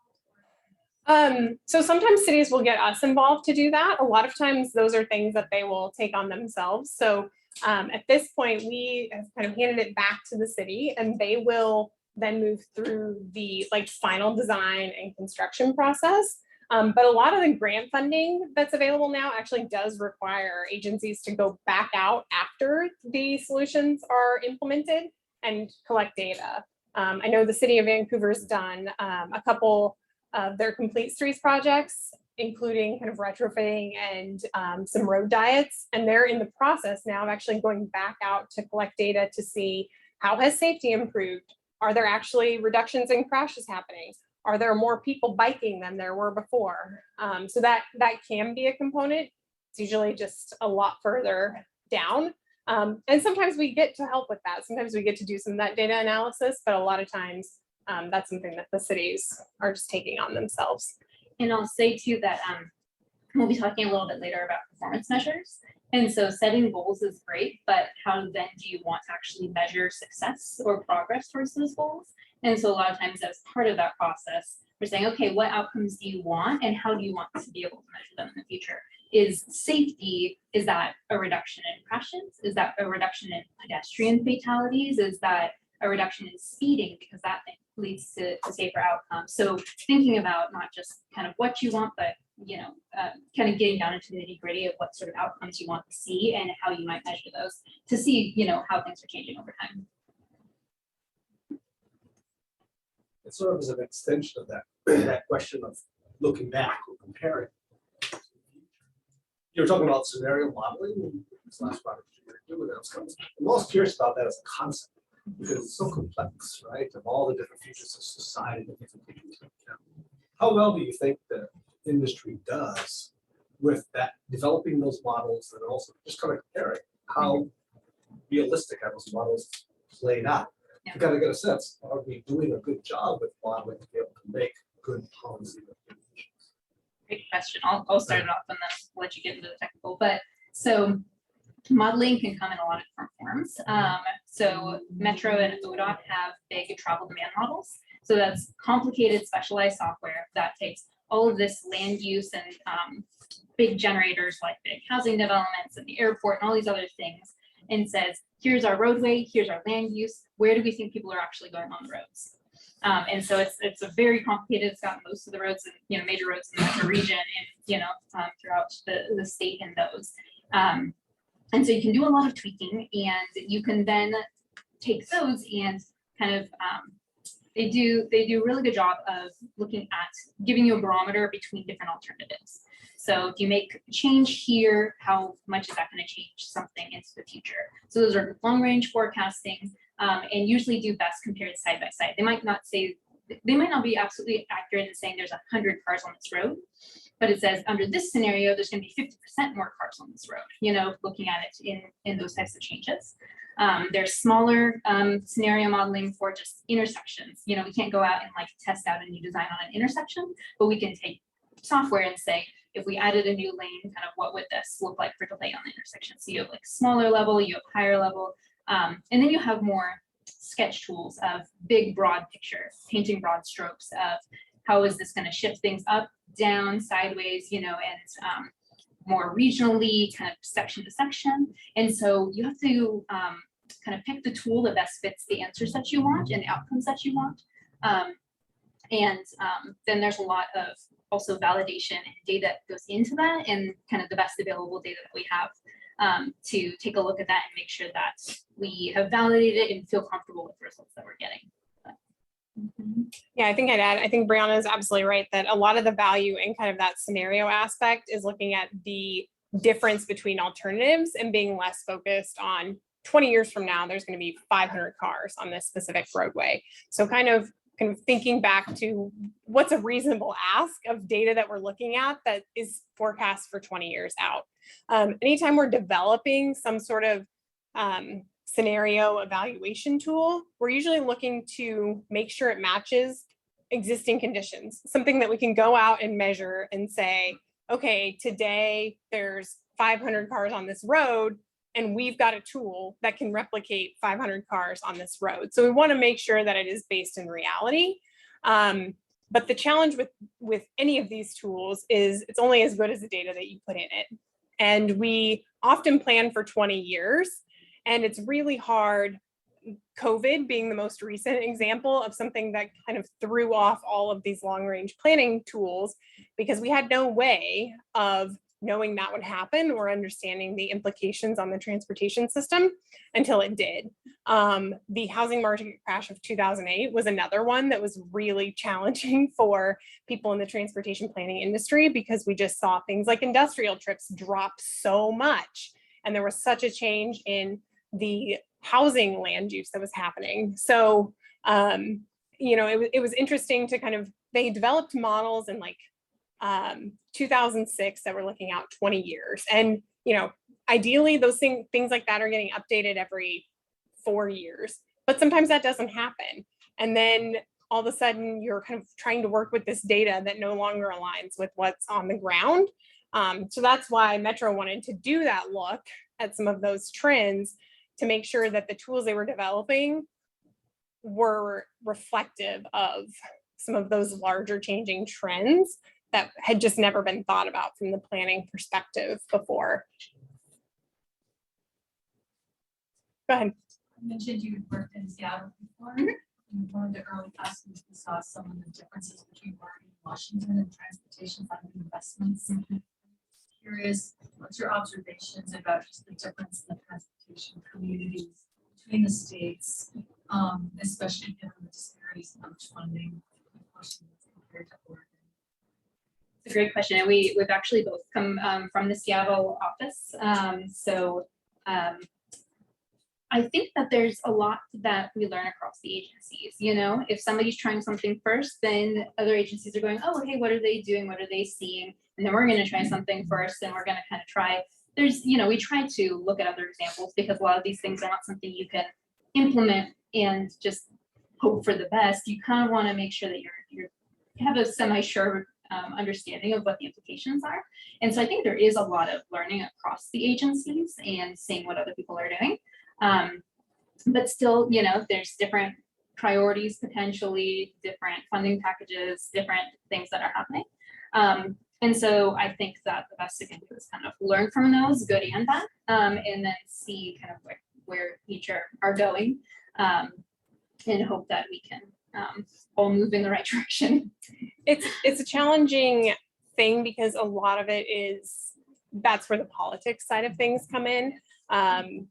So sometimes cities will get us involved to do that. A lot of times those are things that they will take on themselves. So at this point, we have kind of handed it back to the city, and they will then move through the like final design and construction process. But a lot of the grant funding that's available now actually does require agencies to go back out after the solutions are implemented and collect data. I know the city of Vancouver's done a couple of their complete streets projects, including kind of retrofitting and some road diets. And they're in the process now of actually going back out to collect data to see how has safety improved? Are there actually reductions in crashes happening? Are there more people biking than there were before? So that can be a component. It's usually just a lot further down. And sometimes we get to help with that. Sometimes we get to do some of that data analysis, but a lot of times that's something that the cities are just taking on themselves. And I'll say too that we'll be talking a little bit later about performance measures. And so setting goals is great, but how then do you want to actually measure success or progress towards those goals? And so a lot of times as part of that process, we're saying, okay, what outcomes do you want and how do you want to be able to measure them in the future? Is safety, is that a reduction in crashes? Is that a reduction in pedestrian fatalities? Is that a reduction in speeding, because that leads to safer outcomes? So thinking about not just kind of what you want, but kind of getting down into the nitty-gritty of what sort of outcomes you want to see and how you might measure those to see, how things are changing over time. It sort of is an extension of that question of looking back or comparing. You were talking about scenario modeling in this last project you were doing. I'm most curious about that as a concept because it's so complex, right? Of all the different features of society that different features. How well do you think the industry does with that, developing those models and also just kind of comparing how realistic are those models played out? Yeah. You gotta get a sense, are we doing a good job with modeling to be able to make good policy recommendations? Great question. I'll start it off and then let you get into the technical. But so modeling can come in a lot of different forms. So Metro and ODOT have big travel demand models. So that's complicated, specialized software that takes all of this land use and big generators like big housing developments and the airport and all these other things and says, here's our roadway, here's our land use, where do we think people are actually going on the roads? And so it's a very complicated, it's got most of the roads and major roads in the metro region and throughout the state and those. And so you can do a lot of tweaking and you can then take those and kind of they do a really good job of looking at giving you a barometer between different alternatives. So if you make a change here, how much is that going to change something into the future? So those are long range forecasting and usually do best compared side by side. They might not be absolutely accurate in saying there's 100 cars on this road, but it says under this scenario, there's going to be 50% more cars on this road, looking at it in those types of changes. There's smaller scenario modeling for just intersections. We can't go out and test out a new design on an intersection, but we can take software and say, if we added a new lane, kind of what would this look like for delay on the intersection? So you have smaller level, you have higher level, and then you have more sketch tools of big, broad picture, painting broad strokes of how is this going to shift things up, down, sideways, and more regionally, kind of section to section. And so you have to kind of pick the tool that best fits the answers that you want and the outcomes that you want. Then there's a lot of also validation and data that goes into that and kind of the best available data that we have to take a look at that and make sure that we have validated it and feel comfortable with the results that we're getting. Yeah, I think I'd add, I think Briana is absolutely right that a lot of the value in kind of that scenario aspect is looking at the difference between alternatives and being less focused on 20 years from now, there's going to be 500 cars on this specific roadway. So kind of thinking back to what's a reasonable ask of data that we're looking at that is forecast for 20 years out. Anytime we're developing some sort of scenario evaluation tool, we're usually looking to make sure it matches existing conditions, something that we can go out and measure and say, okay, today there's 500 cars on this road, and we've got a tool that can replicate 500 cars on this road. So we want to make sure that it is based in reality. But the challenge with any of these tools is it's only as good as the data that you put in it. And we often plan for 20 years, and it's really hard, COVID being the most recent example of something that kind of threw off all of these long range planning tools because we had no way of knowing that would happen or understanding the implications on the transportation system until it did. The housing market crash of 2008 was another one that was really challenging for people in the transportation planning industry because we just saw things like industrial trips drop so much. And there was such a change in the housing land use that was happening. So, it was interesting to kind of, they developed models in 2006 that were looking out 20 years. And, ideally, those things like that are getting updated every 4 years, but sometimes that doesn't happen. And then all of a sudden you're kind of trying to work with this data that no longer aligns with what's on the ground. So that's why Metro wanted to do that look at some of those trends to make sure that the tools they were developing were reflective of some of those larger changing trends that had just never been thought about from the planning perspective before. Go ahead. You mentioned you worked in Seattle before. In one of the early classes, we saw some of the differences between Oregon and Washington and transportation funding investments. Curious, what's your observations about just the difference in the transportation communities between the states, especially given the disparities in how much funding Washington compared to Oregon? It's a great question. And we've actually both come from the Seattle office. I think that there's a lot that we learn across the agencies. You know, if somebody's trying something first, then other agencies are going, oh, hey, what are they doing? What are they seeing? And then we're going to try something first, and we're going to kind of try. We try to look at other examples because a lot of these things are not something you can implement and just hope for the best. You kind of want to make sure that you have a semi-sure understanding of what the implications are. And so I think there is a lot of learning across the agencies and seeing what other people are doing. But still, you know, there's different priorities, potentially different funding packages, different things that are happening. And so I think that the best thing to do is kind of learn from those, good and bad, and then see kind of where each are going, and hope that we can all move in the right direction. It's a challenging thing because a lot of it is, that's where the politics side of things come in.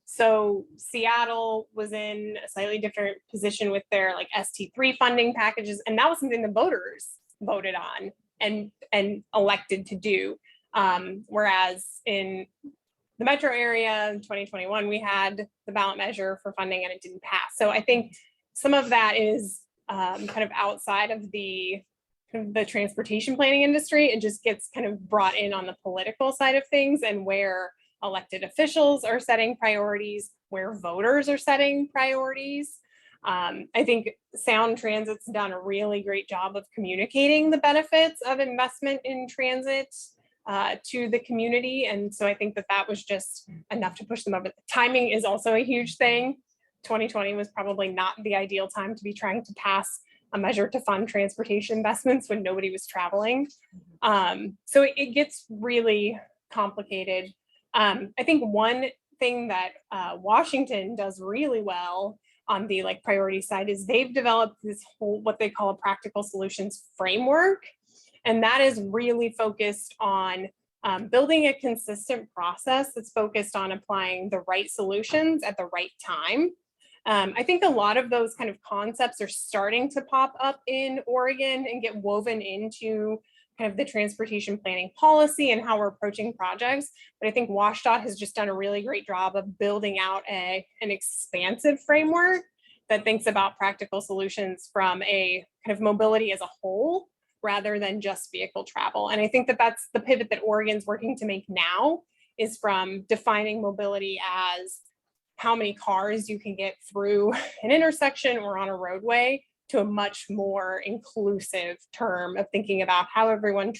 So Seattle was in a slightly different position with their like ST3 funding packages, and that was something the voters voted on and elected to do. Whereas in the metro area in 2021, we had the ballot measure for funding and it didn't pass. So I think some of that is kind of outside of the transportation planning industry. It just gets kind of brought in on the political side of things, and where elected officials are setting priorities, where voters are setting priorities. I think Sound Transit's done a really great job of communicating the benefits of investment in transit to the community. And so I think that was just enough to push them over. Timing is also a huge thing. 2020 was probably not the ideal time to be trying to pass a measure to fund transportation investments when nobody was traveling. So it gets really complicated. I think one thing that Washington does really well on the like priority side is they've developed this whole, what they call a practical solutions framework. And that is really focused on building a consistent process that's focused on applying the right solutions at the right time. I think a lot of those kind of concepts are starting to pop up in Oregon and get woven into kind of the transportation planning policy and how we're approaching projects. But I think WashDOT has just done a really great job of building out an expansive framework that thinks about practical solutions from a kind of mobility as a whole, rather than just vehicle travel. And I think that that's the pivot that Oregon's working to make now, is from defining mobility as how many cars you can get through an intersection or on a roadway, to a much more inclusive term of thinking about how everyone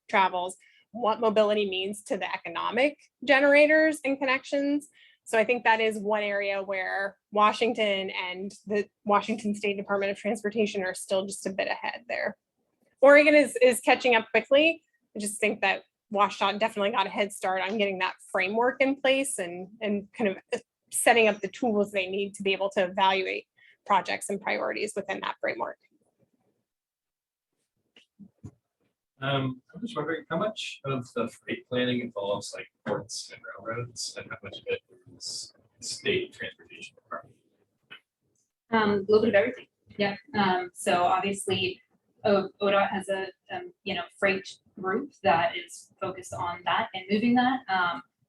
travels, what mobility means to the economic generators and connections. So I think that is one area where Washington and the Washington State Department of Transportation are still just a bit ahead there. Oregon is catching up quickly. I just think that WashDOT definitely got a head start on getting that framework in place and kind of setting up the tools they need to be able to evaluate projects and priorities within that framework. I'm just wondering how much of the freight planning involves like ports and railroads, and how much of it is state transportation department? A little bit of everything. Yeah. So obviously, ODOT has a freight group that is focused on that and moving that.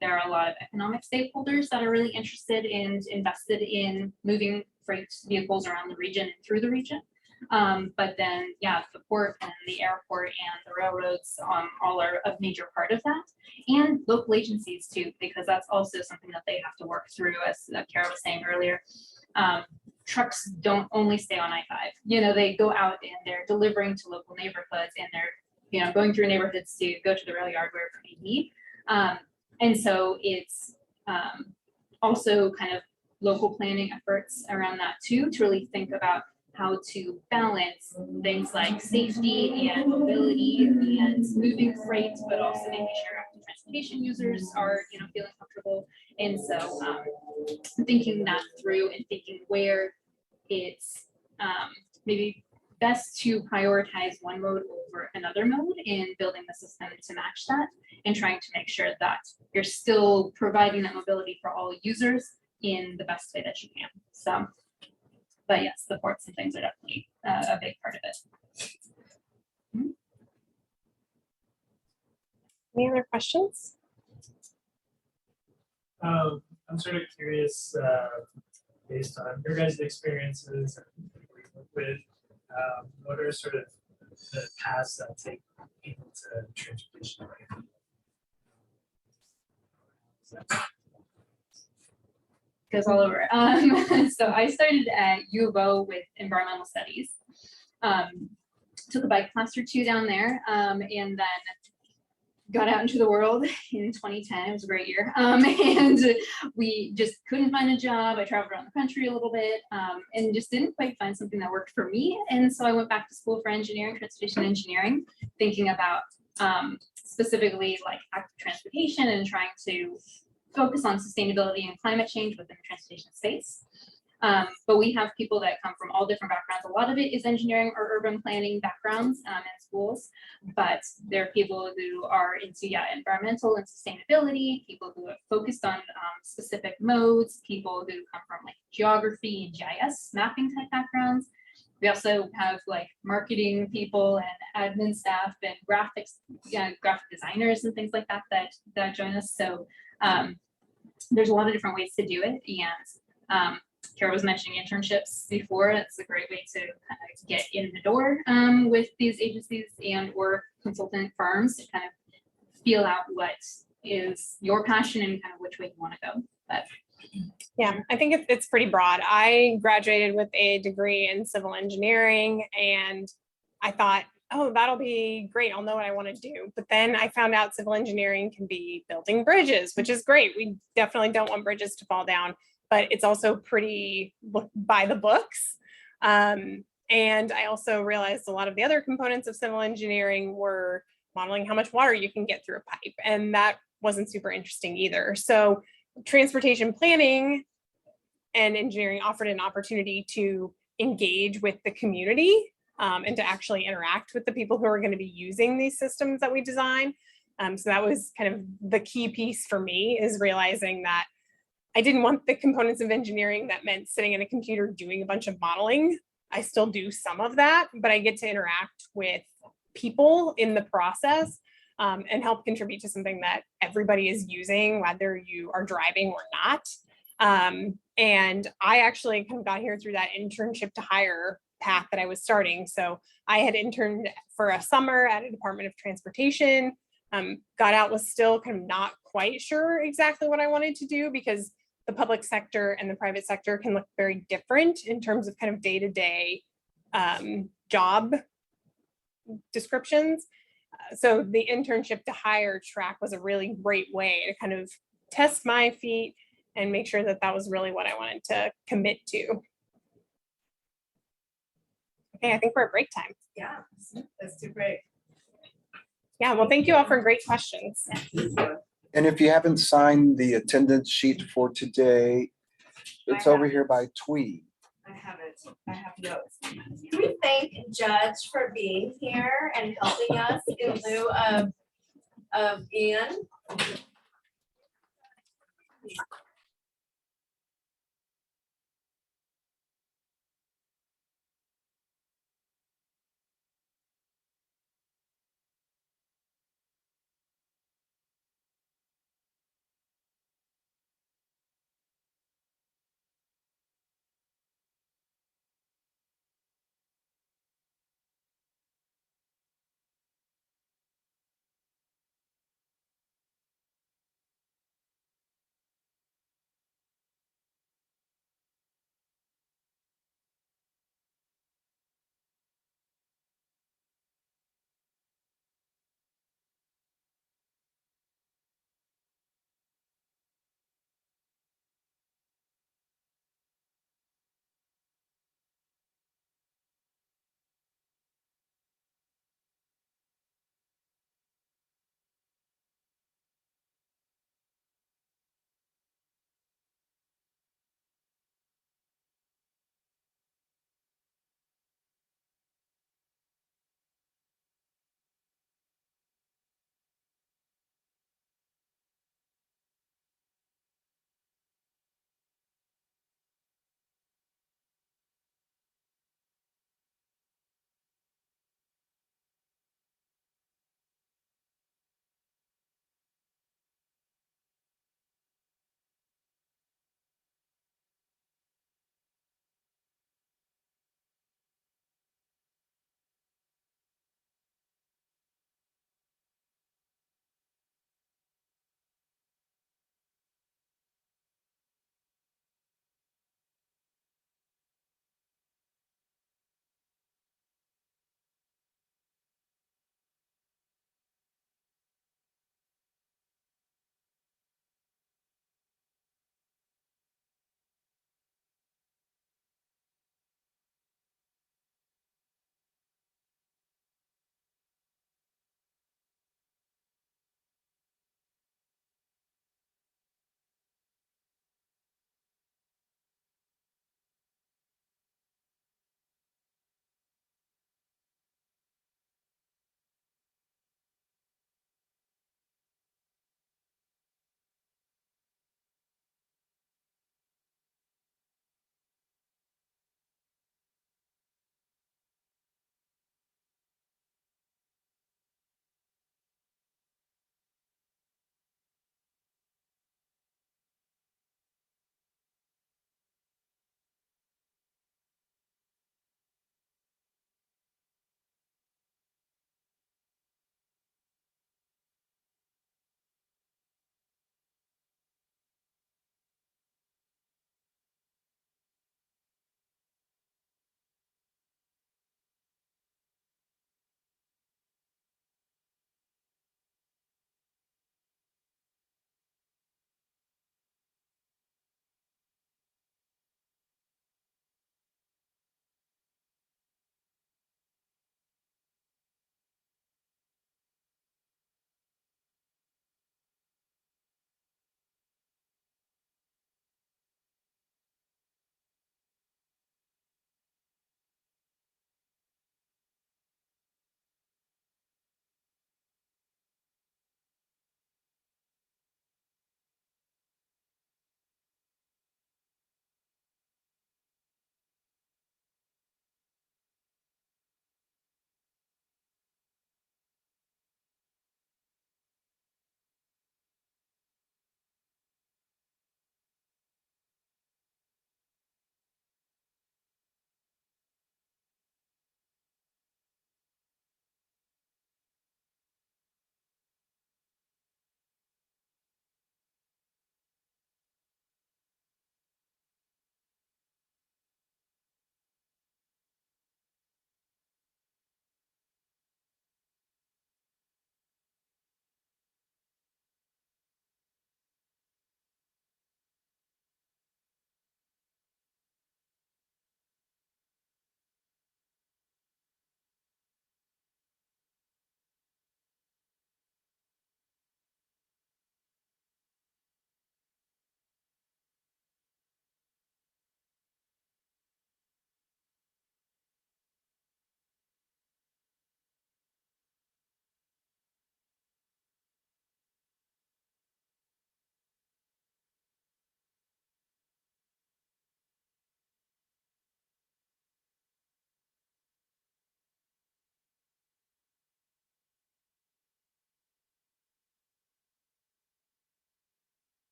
There are a lot of economic stakeholders that are really interested and invested in moving freight vehicles around the region and through the region. But then, yeah, the port and the airport and the railroads, all are a major part of that. And local agencies too, because that's also something that they have to work through, as Kara was saying earlier. Trucks don't only stay on I-5, they go out and they're delivering to local neighborhoods, and they're, going through neighborhoods to go to the rail yard wherever they need. And so it's also kind of local planning efforts around that too, to really think about how to balance things like safety and mobility and moving freight, but also making sure active transportation users are, feeling comfortable. And so thinking that through and thinking where it's maybe best to prioritize one mode over another mode in building the system to match that, and trying to make sure that you're still providing that mobility for all users in the best way that you can. So, but yes, the ports and things are definitely a big part of it. Any other questions? I'm sort of curious, based on your guys' experiences and people you work with, what are sort of the paths that take people to transportation? Goes all over. So I started at U of O with environmental studies. Took a bike class or two down there, and then got out into the world in 2010. It was a great year. And we just couldn't find a job. I traveled around the country a little bit, and just didn't quite find something that worked for me. And so I went back to school for engineering, transportation engineering, thinking about specifically like active transportation and trying to focus on sustainability and climate change within the transportation space. But we have people that come from all different backgrounds. A lot of it is engineering or urban planning backgrounds in schools, but there are people who are into environmental and sustainability, people who have focused on specific modes, people who come from like geography and GIS mapping type backgrounds. We also have like marketing people and admin staff and graphic designers and things like that that join us. So there's a lot of different ways to do it, and Kara was mentioning internships before. It's a great way to kind of get in the door with these agencies and or consultant firms to kind of feel out what is your passion and kind of which way you want to go. But yeah, I think it's pretty broad. I graduated with a degree in civil engineering, and I thought, oh, that'll be great. I'll know what I want to do. But then I found out civil engineering can be building bridges, which is great. We definitely don't want bridges to fall down, but it's also pretty by the books. And I also realized a lot of the other components of civil engineering were modeling how much water you can get through a pipe. And that wasn't super interesting either. So transportation planning and engineering offered an opportunity to engage with the community and to actually interact with the people who are going to be using these systems that we design. So that was kind of the key piece for me, is realizing that I didn't want the components of engineering that meant sitting in a computer doing a bunch of modeling. I still do some of that, but I get to interact with people in the process and help contribute to something that everybody is using, whether you are driving or not. And I actually kind of got here through that internship to hire path that I was starting. So I had interned for a summer at a Department of Transportation, got out, was still kind of not quite sure exactly what I wanted to do, because the public sector and the private sector can look very different in terms of kind of day-to-day job descriptions. So the internship to hire track was a really great way to kind of test my feet and make sure that that was really what I wanted to commit to. Okay, I think we're at break time. Yeah, that's too great. Yeah, well, thank you all for great questions. And if you haven't signed the attendance sheet for today, it's over here by Twee. I have it. I have notes. Can we thank Judge for being here and helping us in lieu of Ian?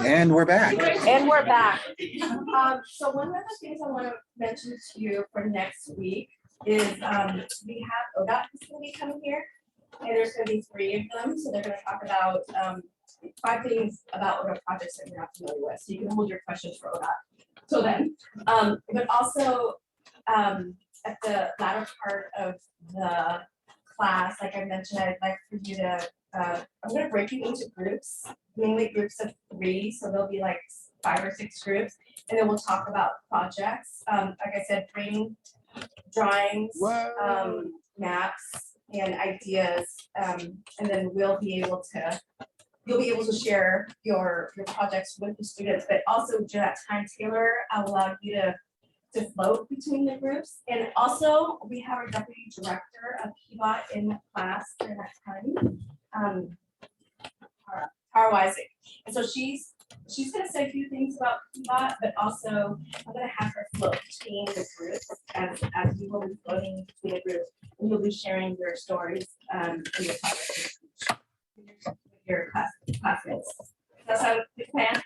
And we're back. And we're back. So one of the things I want to mention to you for next week is we have ODOT is going to be coming here. And there's going to be 3 of them. So they're going to talk about 5 things about ODOT projects that you're not familiar with. So you can hold your questions for ODOT. So then, but also at the latter part of the class, like I mentioned, I'd like for you to, I'm going to break you into groups, mainly groups of 3. So there'll be like 5 or 6 groups, and then we'll talk about projects. Like I said, bring drawings, maps, and ideas, and then you'll be able to share your projects with the students, but also during that time, Taylor, I'll allow you to float between the groups. And also, we have our deputy director of PBOT in the class during that time, Tara Weisig. And so she's gonna say a few things about PBOT, but also I'm gonna have her float between the groups as you will be floating between the groups, and you'll be sharing your stories and your projects with your classmates. That's how we plan.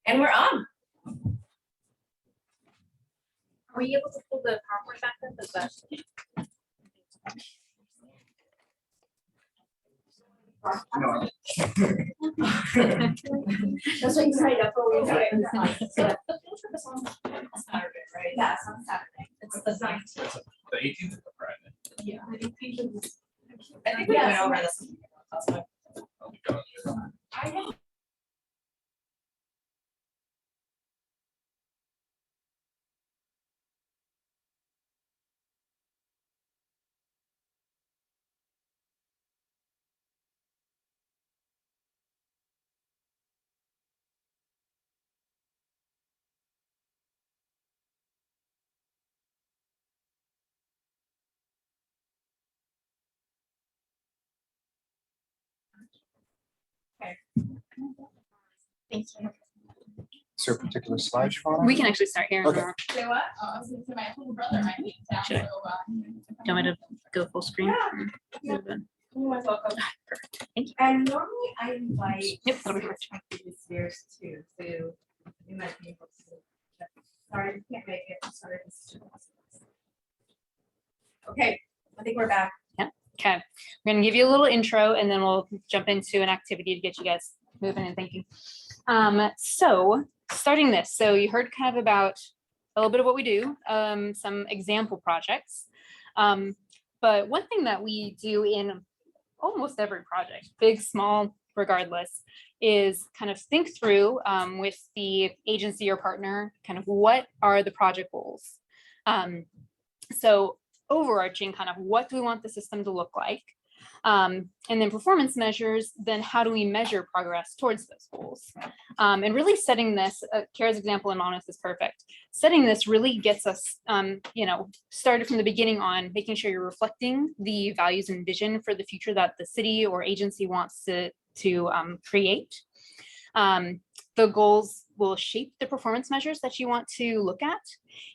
And we're on. Are we able to pull the PowerPoint back up? Is that? No. That's what you signed up for. When you Okay. so, Saturday, right? yeah, it's on Saturday. It's the 19th. The 18th is the Friday. Yeah. I think we Yeah. went over this. Oh, we don't. Thank you. Is there a particular slide you want? We can actually start here. Okay. Say what? Oh, I was gonna say my little brother might be in town, Should I? so, Do you want me to go full screen? Yeah. Or- You're welcome. Thank you. And normally I invite. Yep, that'll be students from previous years too, so you might be able to. Sorry, you can't make it. Sorry. this is too fast. Okay, I think we're back. Okay, we're gonna give you a little intro and then we'll jump into an activity to get you guys moving and thinking. So starting this, so you heard kind of about a little bit of what we do, some example projects. But one thing that we do in almost every project, big, small, regardless, is kind of think through with the agency or partner, kind of what are the project goals? So overarching kind of what do we want the system to look like? And then performance measures, then how do we measure progress towards those goals? And really setting this, Kara's example in Monmouth is perfect. Setting this really gets us, started from the beginning on making sure you're reflecting the values and vision for the future that the city or agency wants to create. The goals will shape the performance measures that you want to look at,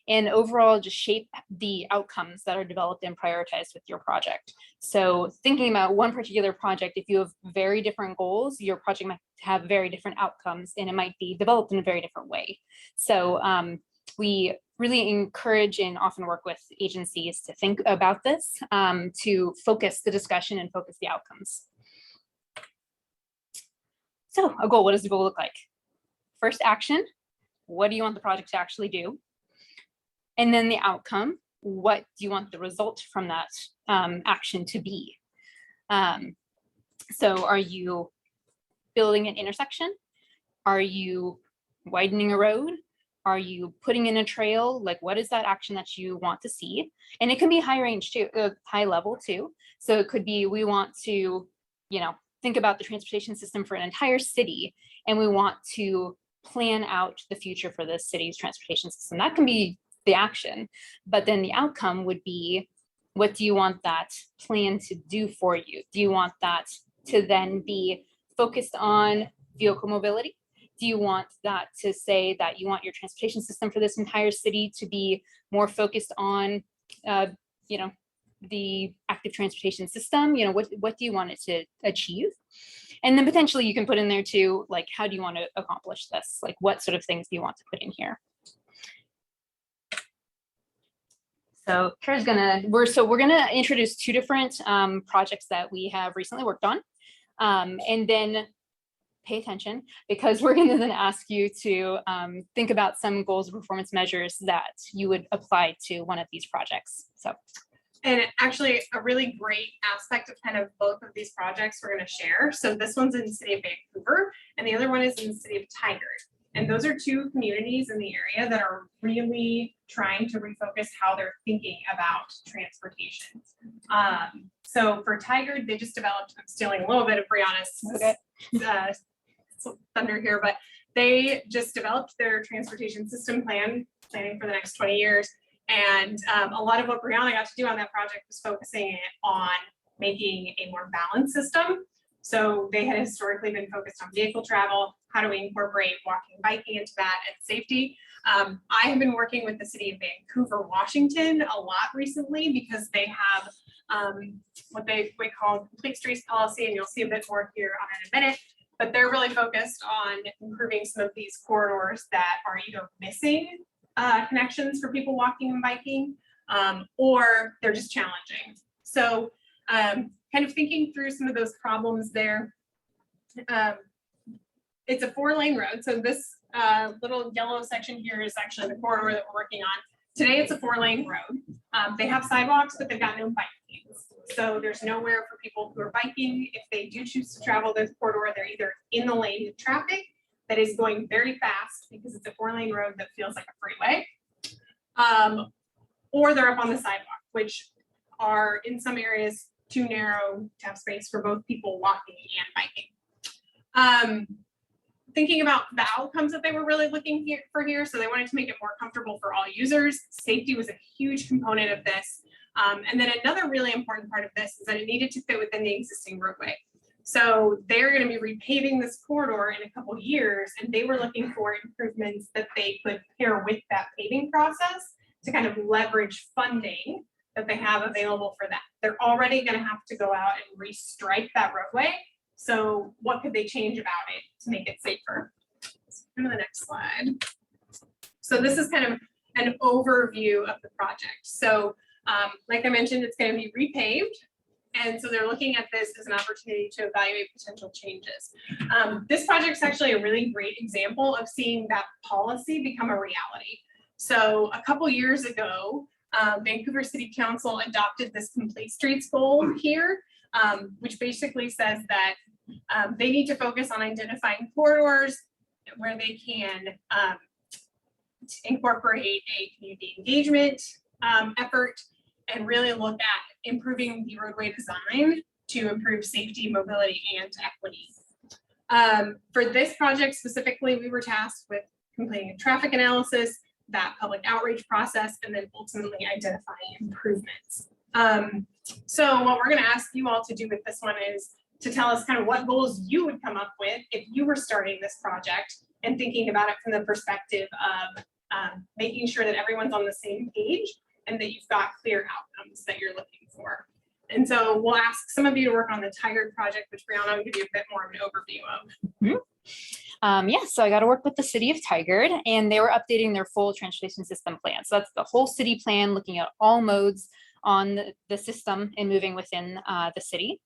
and overall just shape the outcomes that are developed and prioritized with your project. So thinking about one particular project, if you have very different goals, your project might have very different outcomes and it might be developed in a very different way. So we really encourage and often work with agencies to think about this, to focus the discussion and focus the outcomes. So a goal, what does the goal look like? First action, what do you want the project to actually do? And then the outcome, what do you want the result from that action to be? So are you building an intersection? Are you widening a road? Are you putting in a trail? Like, what is that action that you want to see? And it can be high range too, high level too. So it could be, we want to, think about the transportation system for an entire city, and we want to plan out the future for the city's transportation system. That can be the action, but then the outcome would be, what do you want that plan to do for you? Do you want that to then be focused on vehicle mobility? Do you want that to say that you want your transportation system for this entire city to be more focused on, the active transportation system? What do you want it to achieve? And then potentially you can put in there too, like, how do you want to accomplish this? Like, what sort of things do you want to put in here? So we're gonna introduce two different projects that we have recently worked on. And then pay attention, because we're gonna then ask you to think about some goals and performance measures that you would apply to one of these projects. So. And actually, a really great aspect of kind of both of these projects we're going to share. So this one's in the city of Vancouver, and the other one is in the city of Tigard. And those are two communities in the area that are really trying to refocus how they're thinking about transportation. So for Tigard, they just developed, I'm stealing a little bit of Briana's thunder here, but they just developed their transportation system planning for the next 20 years. And a lot of what Briana got to do on that project was focusing on making a more balanced system. So they had historically been focused on vehicle travel. How do we incorporate walking and biking into that, and safety? I have been working with the city of Vancouver, Washington a lot recently, because they have what they call complete streets policy, and you'll see a bit more here on it in a minute. But they're really focused on improving some of these corridors that are either missing connections for people walking and biking, or they're just challenging. So kind of thinking through some of those problems there. It's a 4-lane road. So this little yellow section here is actually the corridor that we're working on. Today it's a 4-lane road. They have sidewalks, but they've got no bike lanes. So there's nowhere for people who are biking. If they do choose to travel this corridor, they're either in the lane of traffic that is going very fast because it's a 4-lane road that feels like a freeway, or they're up on the sidewalk, which are in some areas too narrow to have space for both people walking and biking. Thinking about the outcomes that they were really looking for here, so they wanted to make it more comfortable for all users. Safety was a huge component of this. And then another really important part of this is that it needed to fit within the existing roadway. So they're going to be repaving this corridor in a couple of years, and they were looking for improvements that they could pair with that paving process to kind of leverage funding that they have available for that. They're already going to have to go out and restripe that roadway. So what could they change about it to make it safer? Let's go to the next slide. So this is kind of an overview of the project. So like I mentioned, it's going to be repaved. And so they're looking at this as an opportunity to evaluate potential changes. This project is actually a really great example of seeing that policy become a reality. So a couple years ago, Vancouver City Council adopted this complete streets goal here, which basically says that they need to focus on identifying corridors where they can incorporate a community engagement effort, and really look at improving the roadway design to improve safety, mobility, and equity. For this project specifically, we were tasked with completing a traffic analysis, that public outreach process, and then ultimately identifying improvements. So what we're going to ask you all to do with this one is to tell us kind of what goals you would come up with if you were starting this project, and thinking about it from the perspective of making sure that everyone's on the same page and that you've got clear outcomes that you're looking for. And so we'll ask some of you to work on the Tigard project, which Briana will give you a bit more of an overview of. Yeah, so I got to work with the city of Tigard, and they were updating their full transportation system plan. So that's the whole city plan, looking at all modes on the system and moving within the city.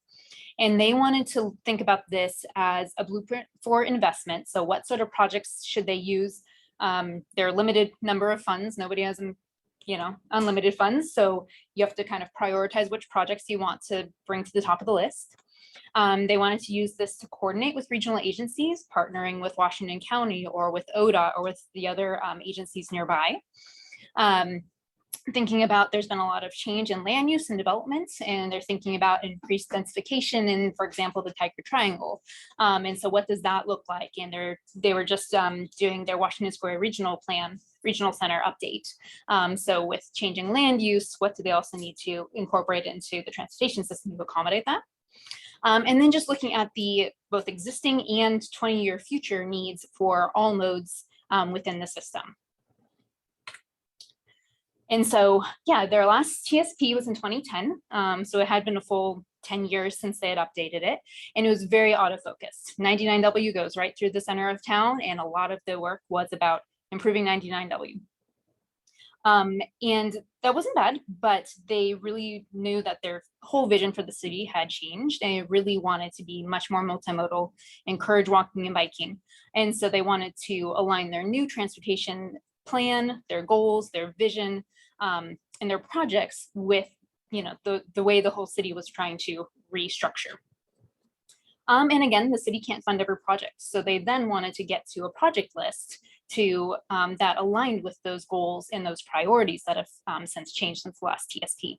And they wanted to think about this as a blueprint for investment. So what sort of projects should they use? There are limited number of funds. Nobody has unlimited funds. So you have to kind of prioritize which projects you want to bring to the top of the list. They wanted to use this to coordinate with regional agencies, partnering with Washington County or with ODOT or with the other agencies nearby. Thinking about, there's been a lot of change in land use and development, and they're thinking about increased densification in, for example, the Tigard Triangle. And so what does that look like? And they were just doing their Washington Square regional center update. So with changing land use, what do they also need to incorporate into the transportation system to accommodate that? And then just looking at the both existing and 20-year future needs for all modes within the system. And so, yeah, their last TSP was in 2010. So it had been a full 10 years since they had updated it, and it was very autofocused. 99W goes right through the center of town, and a lot of the work was about improving 99W. And that wasn't bad, but they really knew that their whole vision for the city had changed, and it really wanted to be much more multimodal, encourage walking and biking. And so they wanted to align their new transportation plan, their goals, their vision, and their projects with, you know, the way the whole city was trying to restructure. And again, the city can't fund every project. So they then wanted to get to a project list to that aligned with those goals and those priorities that have since changed since the last TSP.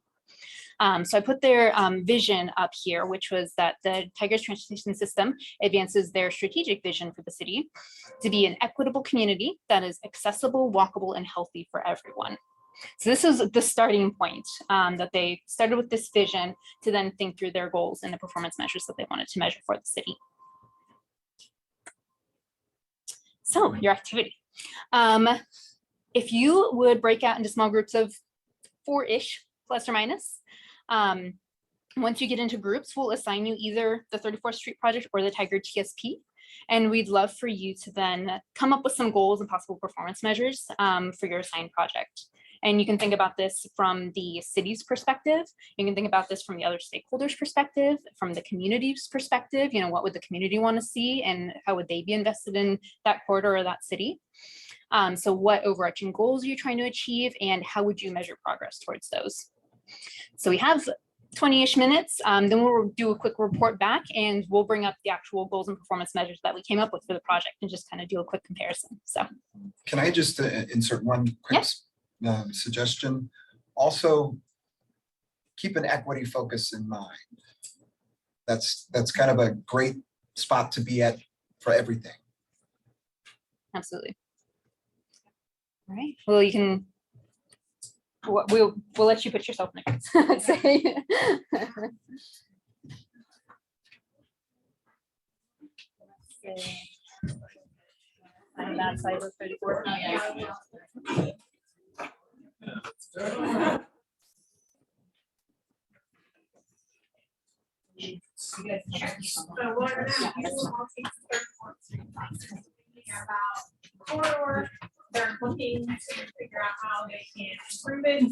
So I put their vision up here, which was that the Tigers transportation system advances their strategic vision for the city to be an equitable community that is accessible, walkable, and healthy for everyone. So this is the starting point, that they started with this vision to then think through their goals and the performance measures that they wanted to measure for the city. So your activity. If you would break out into small groups of 4-ish, plus or minus, once you get into groups, we'll assign you either the 34th Street project or the Tiger TSP. And we'd love for you to then come up with some goals and possible performance measures for your assigned project. And you can think about this from the city's perspective. You can think about this from the other stakeholders' perspective, from the community's perspective. You know, what would the community want to see and how would they be invested in that corridor or that city? So what overarching goals are you trying to achieve, and how would you measure progress towards those? So we have 20-ish minutes, then we'll do a quick report back, and we'll bring up the actual goals and performance measures that we came up with for the project and just kind of do a quick comparison. So Can I just insert one quick suggestion? Also, keep an equity focus in mind. That's kind of a great spot to be at for everything. Absolutely. All right. Well, you can. We'll let you put yourself next. I'd say. On that side of 34. Oh, yeah. So what we're gonna do, we'll take the 34th Street process, thinking about corridor, they're looking to figure out how they can improve it.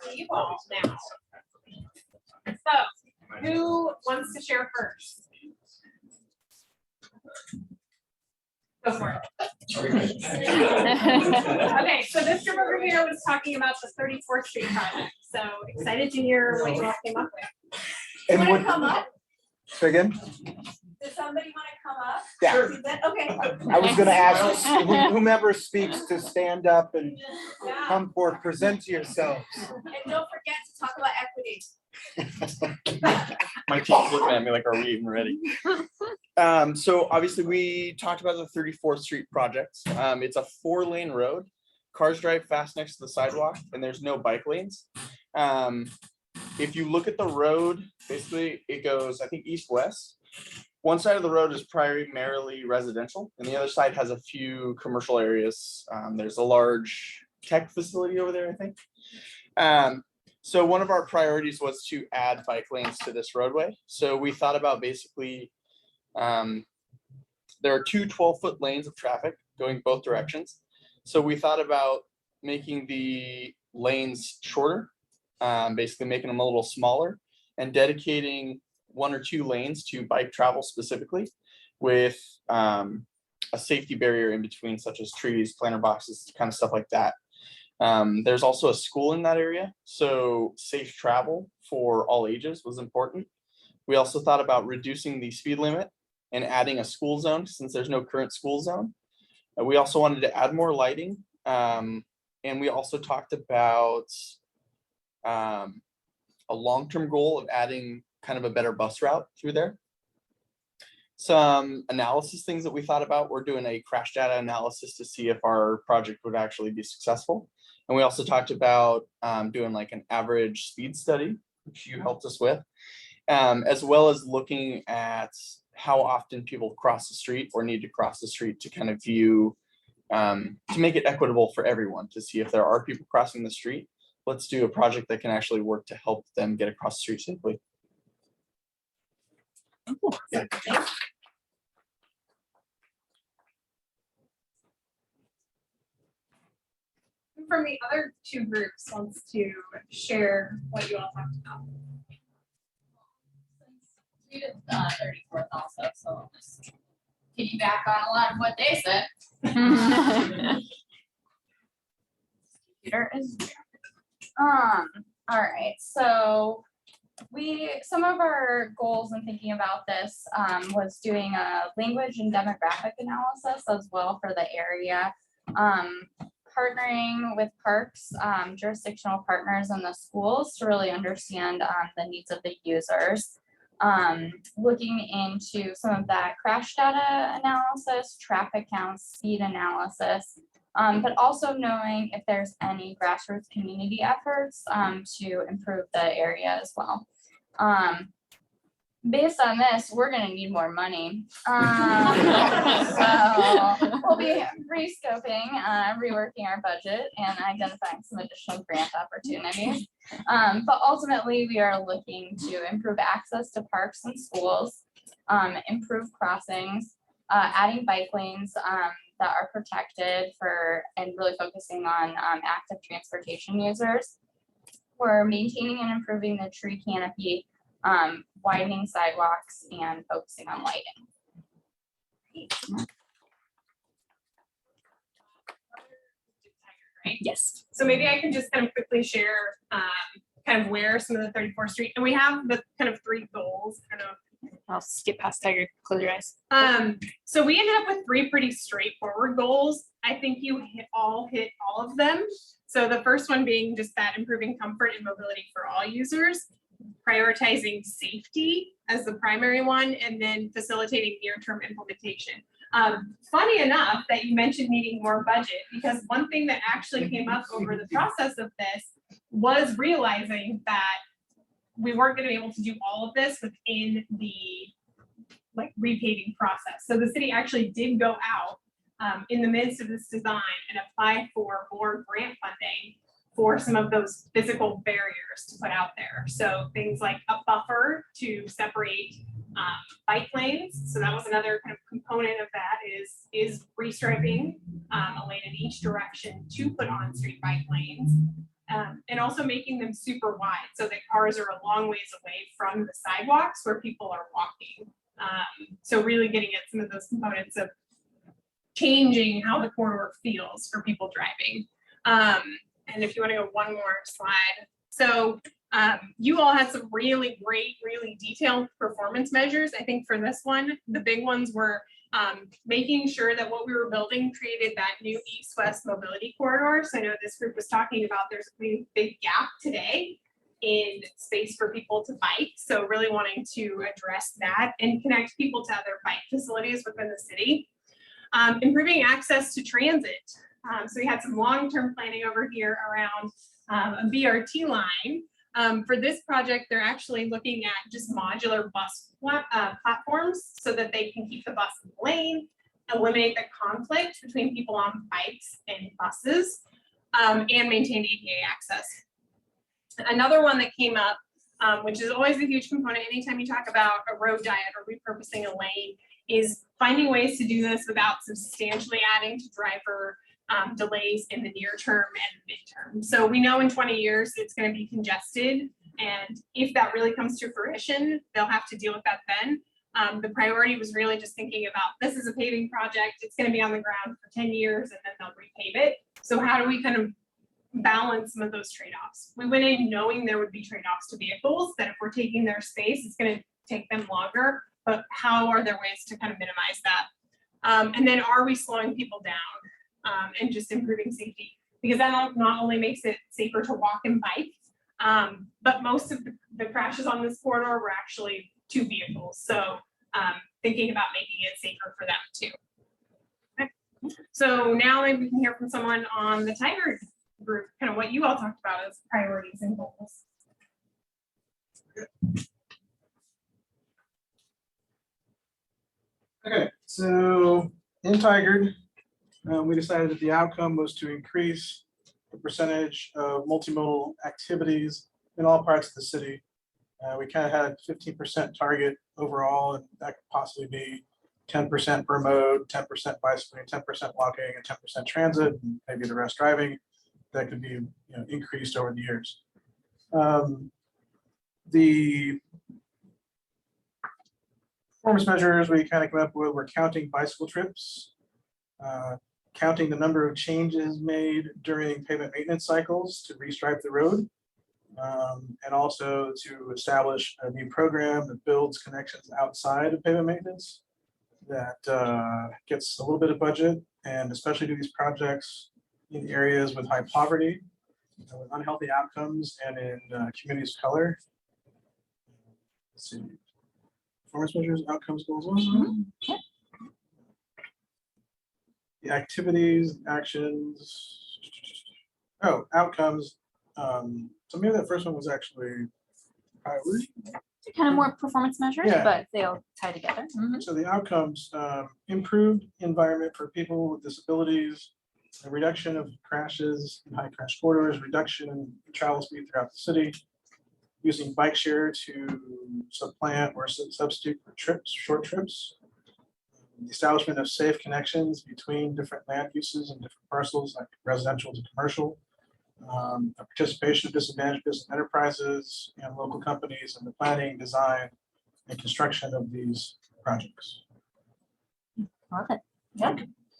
see you all now. So, who wants to share first? Go for it. Okay, so this group over here was talking about the 34th Street project. So excited to hear what you all came up with. And Wanna what, come up? say again? Does somebody want to come up? Yeah. Is that- Okay. I was gonna ask whomever speaks to stand up and Yeah. come forward, present yourselves. And don't forget to talk about equity. My team's looking at me like, are we even ready? So obviously we talked about the 34th Street project. It's a 4-lane road. Cars drive fast next to the sidewalk and there's no bike lanes. If you look at the road, basically it goes, I think, east-west. One side of the road is primarily residential and the other side has a few commercial areas. There's a large tech facility over there, I think. So one of our priorities was to add bike lanes to this roadway. So we thought about basically, there are two 12-foot lanes of traffic going both directions. So we thought about making the lanes shorter, basically making them a little smaller and dedicating 1 or 2 lanes to bike travel specifically with a safety barrier in between, such as trees, planter boxes, kind of stuff like that. There's also a school in that area, so safe travel for all ages was important. We also thought about reducing the speed limit and adding a school zone since there's no current school zone. We also wanted to add more lighting, and we also talked about a long-term goal of adding kind of a better bus route through there. Some analysis things that we thought about, we're doing a crash data analysis to see if our project would actually be successful. And we also talked about doing like an average speed study, which you helped us with, as well as looking at how often people cross the street or need to cross the street to kind of view, to make it equitable for everyone, to see if there are people crossing the street. Let's do a project that can actually work to help them get across the street safely. From the other two groups wants to share what you all talked about. We did 34th also, so I'll just piggyback on a lot of what they said. Computer is weird. All right, so some of our goals in thinking about this was doing a language and demographic analysis as well for the area. Partnering with parks, jurisdictional partners in the schools to really understand the needs of the users. Looking into some of that crash data analysis, traffic counts, speed analysis, but also knowing if there's any grassroots community efforts to improve the area as well. Based on this, we're gonna need more money. So we'll be rescoping, reworking our budget and identifying some additional grant opportunities. But ultimately, we are looking to improve access to parks and schools, improve crossings, adding bike lanes that are protected and really focusing on active transportation users. We're maintaining and improving the tree canopy, widening sidewalks and focusing on lighting. Right? Yes. So maybe I can just kind of quickly share kind of where some of the 34th Street, and we have the kind of 3 goals. I don't know. I'll skip past Tiger, close your eyes. So we ended up with 3 pretty straightforward goals. I think you all hit all of them. So the first one being just that improving comfort and mobility for all users, prioritizing safety as the primary one, and then facilitating near-term implementation. Funny enough that you mentioned needing more budget, because one thing that actually came up over the process of this was realizing that we weren't going to be able to do all of this within the repaving process. So the city actually did go out in the midst of this design and apply for more grant funding for some of those physical barriers to put out there. So things like a buffer to separate bike lanes. So that was another kind of component of that is restriping a lane in each direction to put on street bike lanes. and also making them super wide so that cars are a long ways away from the sidewalks where people are walking. So really getting at some of those components of changing how the corridor feels for people driving. And if you want to go one more slide. So you all had some really great, really detailed performance measures. I think for this one, the big ones were making sure that what we were building created that new east-west mobility corridor. So I know this group was talking about there's a really big gap today in space for people to bike. So really wanting to address that and connect people to other bike facilities within the city. Improving access to transit. So we had some long-term planning over here around a BRT line. For this project, they're actually looking at just modular bus platforms so that they can keep the bus in the lane, eliminate the conflict between people on bikes and buses, and maintain ADA access. Another one that came up, which is always a huge component anytime you talk about a road diet or repurposing a lane, is finding ways to do this without substantially adding to driver delays in the near term and midterm. So we know in 20 years it's going to be congested, and if that really comes to fruition, they'll have to deal with that then. The priority was really just thinking about this is a paving project, it's going to be on the ground for 10 years and then they'll repave it. So how do we kind of balance some of those trade-offs? We went in knowing there would be trade-offs to vehicles, that if we're taking their space, it's going to take them longer, but how are there ways to kind of minimize that? And then are we slowing people down? And just improving safety, because that not only makes it safer to walk and bike, but most of the crashes on this corridor were actually two vehicles. So thinking about making it safer for them too. Okay. So now maybe we can hear from someone on the Tiger group, kind of what you all talked about as priorities and goals. Okay, so in Tigard, we decided that the outcome was to increase the percentage of multimodal activities in all parts of the city. We kind of had a 15% target overall, and that could possibly be 10% per mode, 10% bicycling, 10% walking, and 10% transit, and maybe the rest driving. That could be increased over the years. The performance measures we kind of came up with were counting bicycle trips, counting the number of changes made during pavement maintenance cycles to restripe the road, and also to establish a new program that builds connections outside of pavement maintenance that gets a little bit of budget, and especially do these projects in areas with high poverty, with unhealthy outcomes, and in communities of color. Let's see. Performance measures, outcomes, goals. The activities, actions. Oh, outcomes. So maybe that first one was actually priority. Kind of more performance measures, Yeah. but they'll tie together. So the outcomes, improved environment for people with disabilities, a reduction of crashes in high crash corridors, reduction in travel speed throughout the city, using bike share to supplant or substitute for trips, short trips, the establishment of safe connections between different land uses and different parcels, like residential to commercial, a participation of disadvantaged business enterprises and local companies in the planning, design, and construction of these projects. Love it. Yeah.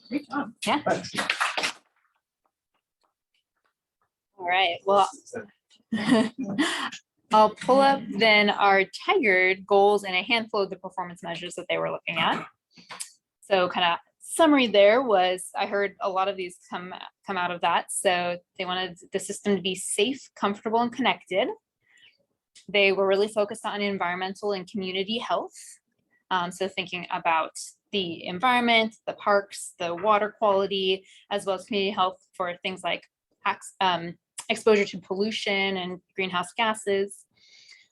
Great job. Yeah. Thanks. All right, well, I'll pull up then our Tigard goals and a handful of the performance measures that they were looking at. So kind of summary there was, I heard a lot of these come out of that. So they wanted the system to be safe, comfortable, and connected. They were really focused on environmental and community health. So thinking about the environment, the parks, the water quality, as well as community health for things like exposure to pollution and greenhouse gases.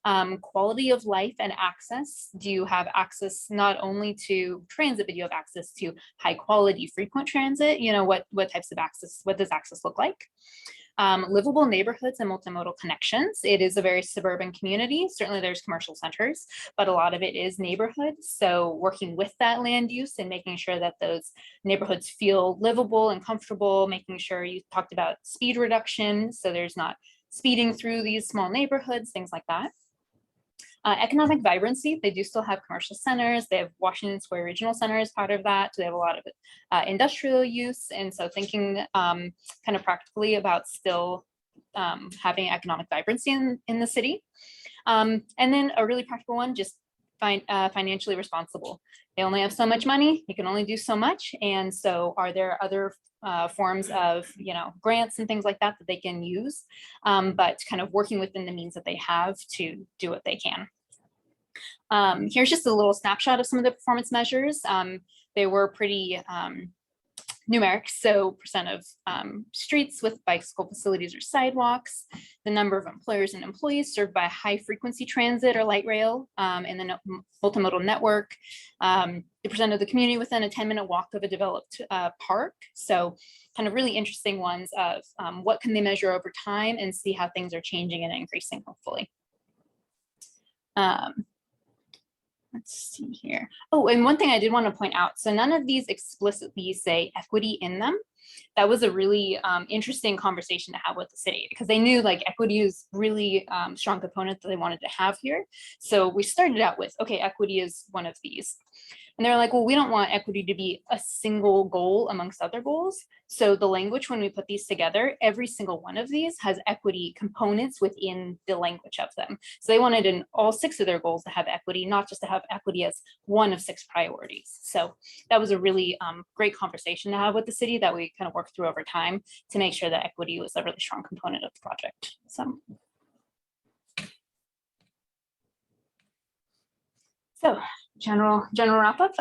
Quality of life and access. Do you have access not only to transit, but you have access to high quality frequent transit? You know, what types of access, what does access look like? Livable neighborhoods and multimodal connections. It is a very suburban community. Certainly there's commercial centers, but a lot of it is neighborhoods. So working with that land use and making sure that those neighborhoods feel livable and comfortable, making sure you talked about speed reduction. So there's not speeding through these small neighborhoods, things like that. Economic vibrancy, they do still have commercial centers. They have Washington Square Regional Center as part of that. So they have a lot of industrial use. And so thinking kind of practically about still having economic vibrancy in the city. And then a really practical one, just financially responsible. They only have so much money. You can only do so much. And so are there other forms of, you know, grants and things like that that they can use, but kind of working within the means that they have to do what they can. Here's just a little snapshot of some of the performance measures. They were pretty numeric, so percent of streets with bicycle facilities or sidewalks, the number of employers and employees served by high frequency transit or light rail, and then multimodal network, the percent of the community within a 10-minute walk of a developed park. So kind of really interesting ones of what can they measure over time and see how things are changing and increasing, hopefully. Let's see here. Oh, and one thing I did want to point out, so none of these explicitly say equity in them. That was a really interesting conversation to have with the city, because they knew like equity is really strong component that they wanted to have here. So we started out with, okay, equity is one of these. And they're like, well, we don't want equity to be a single goal amongst other goals. So the language, when we put these together, every single one of these has equity components within the language of them. So they wanted in all 6 of their goals to have equity, not just to have equity as one of 6 priorities. So that was a really great conversation to have with the city that we kind of worked through over time to make sure that equity was a really strong component of the project. So general wrap up.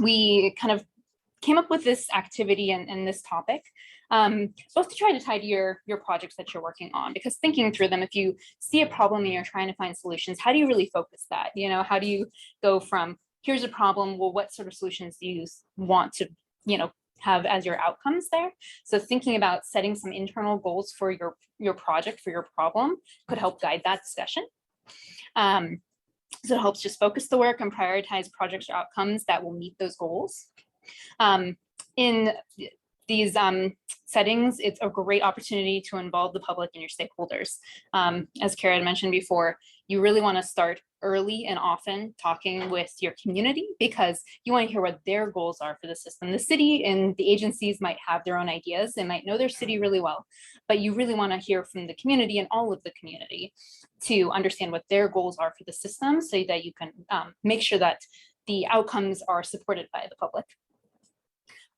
We kind of came up with this activity and this topic, both to try to tie to your projects that you're working on, because thinking through them, if you see a problem and you're trying to find solutions, how do you really focus that? You know, how do you go from here's a problem, well, what sort of solutions do you want to, you know, have as your outcomes there? So thinking about setting some internal goals for your project, for your problem, could help guide that discussion. So it helps just focus the work and prioritize projects or outcomes that will meet those goals. In these settings, it's a great opportunity to involve the public and your stakeholders. As Kara had mentioned before, you really want to start early and often talking with your community, because you want to hear what their goals are for the system. The city and the agencies might have their own ideas. They might know their city really well, but you really want to hear from the community and all of the community to understand what their goals are for the system, so that you can make sure that the outcomes are supported by the public.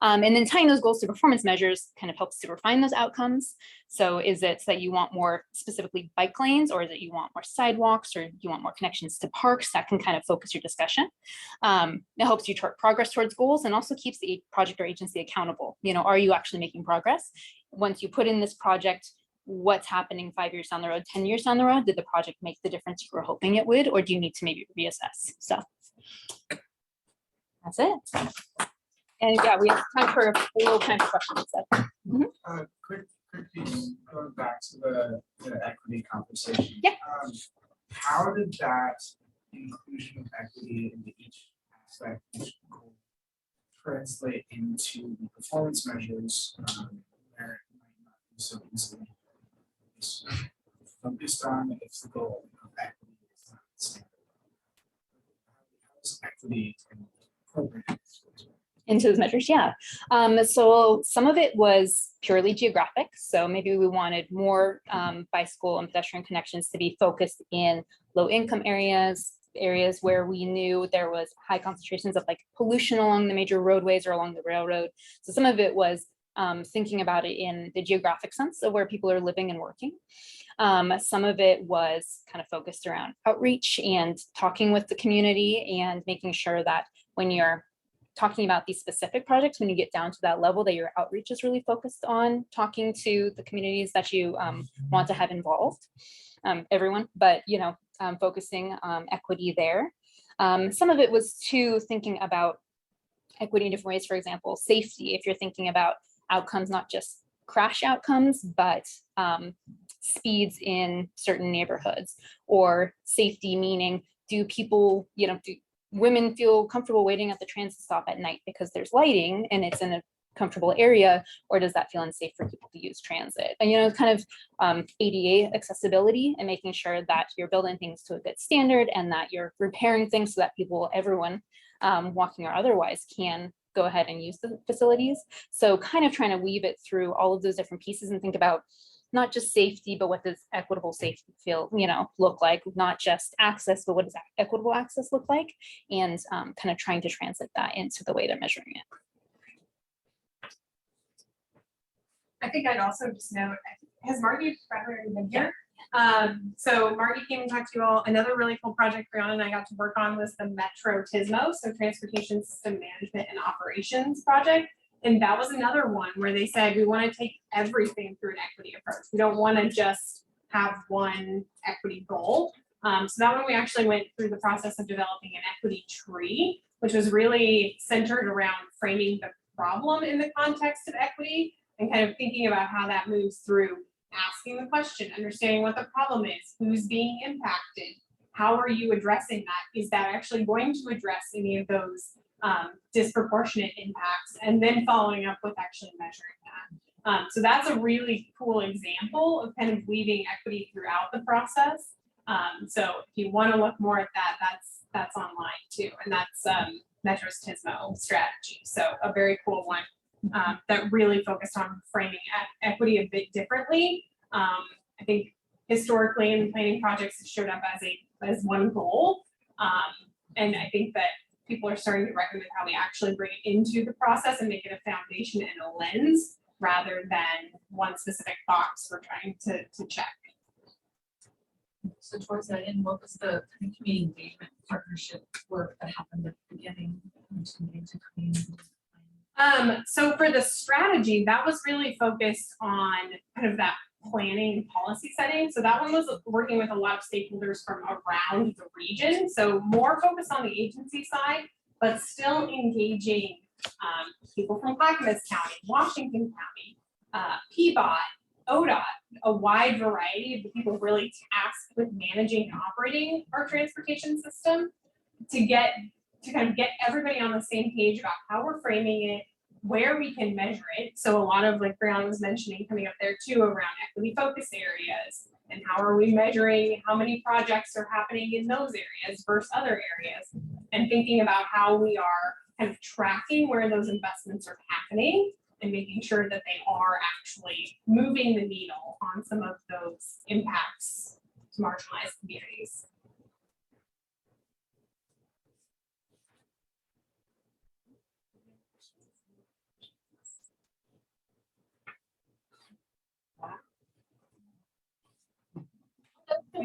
And then tying those goals to performance measures kind of helps to refine those outcomes. So is it that you want more specifically bike lanes, or is it you want more sidewalks, or you want more connections to parks? That can kind of focus your discussion. It helps you chart progress towards goals, and also keeps the project or agency accountable. You know, are you actually making progress? Once you put in this project, what's happening 5 years down the road, 10 years down the road? Did the project make the difference you were hoping it would, or do you need to maybe reassess? So that's it. And yeah, we have time for a little time for questions. Quick piece, going back to the equity conversation. Yeah. How did that inclusion of equity into each aspect, each goal, translate into the performance measures where it might not be so easily focused on if the goal of equity is not the standard? How is equity in the program? Into those measures, yeah. So some of it was purely geographic. So maybe we wanted more bicycle and pedestrian connections to be focused in low income areas where we knew there was high concentrations of like pollution along the major roadways or along the railroad. So some of it was thinking about it in the geographic sense of where people are living and working. Some of it was kind of focused around outreach and talking with the community and making sure that when you're talking about these specific projects when you get down to that level, that your outreach is really focused on talking to the communities that you want to have involved, everyone, but focusing equity there. Some of it was too thinking about equity in different ways. For example, safety, if you're thinking about outcomes, not just crash outcomes, but speeds in certain neighborhoods, or safety meaning, do people, do women feel comfortable waiting at the transit stop at night because there's lighting and it's in a comfortable area, or does that feel unsafe for people to use transit? And kind of ADA accessibility, and making sure that you're building things to a good standard and that you're repairing things so that everyone walking or otherwise can go ahead and use the facilities. So kind of trying to weave it through all of those different pieces and think about not just safety, but what does equitable safety look like? Not just access, but what does equitable access look like? And kind of trying to translate that into the way they're measuring it. I think I'd also just note, has Margie already been here? So Margie came and talked to you all. Another really cool project Briana and I got to work on was the Metro TSMO, so Transportation System Management and Operations project. And that was another one where they said, we want to take everything through an equity approach. We don't want to just have one equity goal. So that one we actually went through the process of developing an equity tree, which was really centered around framing the problem in the context of equity and kind of thinking about how that moves through asking the question, understanding what the problem is, who's being impacted, how are you addressing that? Is that actually going to address any of those disproportionate impacts, and then following up with actually measuring that. So that's a really cool example of kind of weaving equity throughout the process. So if you want to look more at that, that's online too, and that's Metro's TSMO strategy. So a very cool one that really focused on framing equity a bit differently. I think historically in planning projects it showed up as one goal, and I think that people are starting to recommend how we actually bring it into the process and make it a foundation and a lens rather than one specific box we're trying to check. So towards that end, what was the community engagement partnership work that happened at the beginning? So for the strategy, that was really focused on kind of that planning policy setting. So that one was working with a lot of stakeholders from around the region. So more focused on the agency side, but still engaging people from Clackamas County, Washington County, PBOT, ODOT, a wide variety of the people really tasked with managing and operating our transportation system to kind of get everybody on the same page about how we're framing it, where we can measure it. So a lot of, like Briana was mentioning, coming up there too, around equity focus areas and how are we measuring how many projects are happening in those areas versus other areas, and thinking about how we are kind of tracking where those investments are happening and making sure that they are actually moving the needle on some of those impacts to marginalized communities.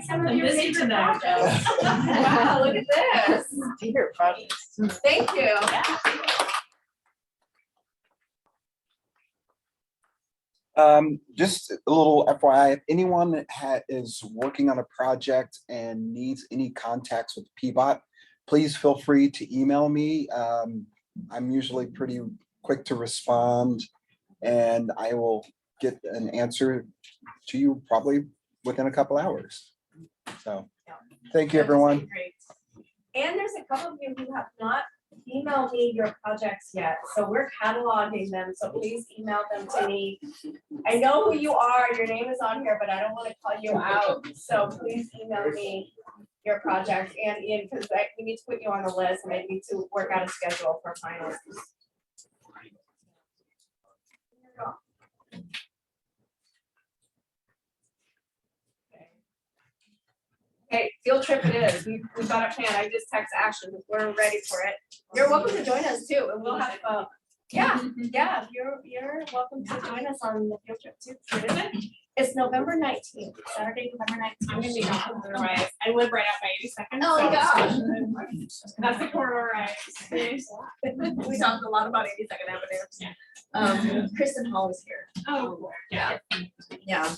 Some of your favorite projects. Wow, look at this. Favorite projects. Thank you. Just a little FYI, if anyone is working on a project and needs any contacts with PBOT, please feel free to email me. I'm usually pretty quick to respond, and I will get an answer to you probably within a couple hours. So thank you, everyone. Great. And there's a couple of you who have not emailed me your projects yet, so we're cataloging them, so please email them to me. I know who you are, your name is on here, but I don't want to call you out, so please email me your project, and Ian, because we need to put you on the list, and I need to work out a schedule for finals. Okay, field trip it is. We've got a plan. I just text Ashley. We're ready for it. You're welcome to join us too, and we'll have yeah, you're welcome to join us on the field trip too. It's no November 19th, Saturday, November 19th. I'm gonna be gone otherwise. I live right out by 82nd. Oh, so gosh. That's the corridor I. We talked a lot about 82nd Avenue. Kristen Hall is here. Oh, Yeah. Yeah.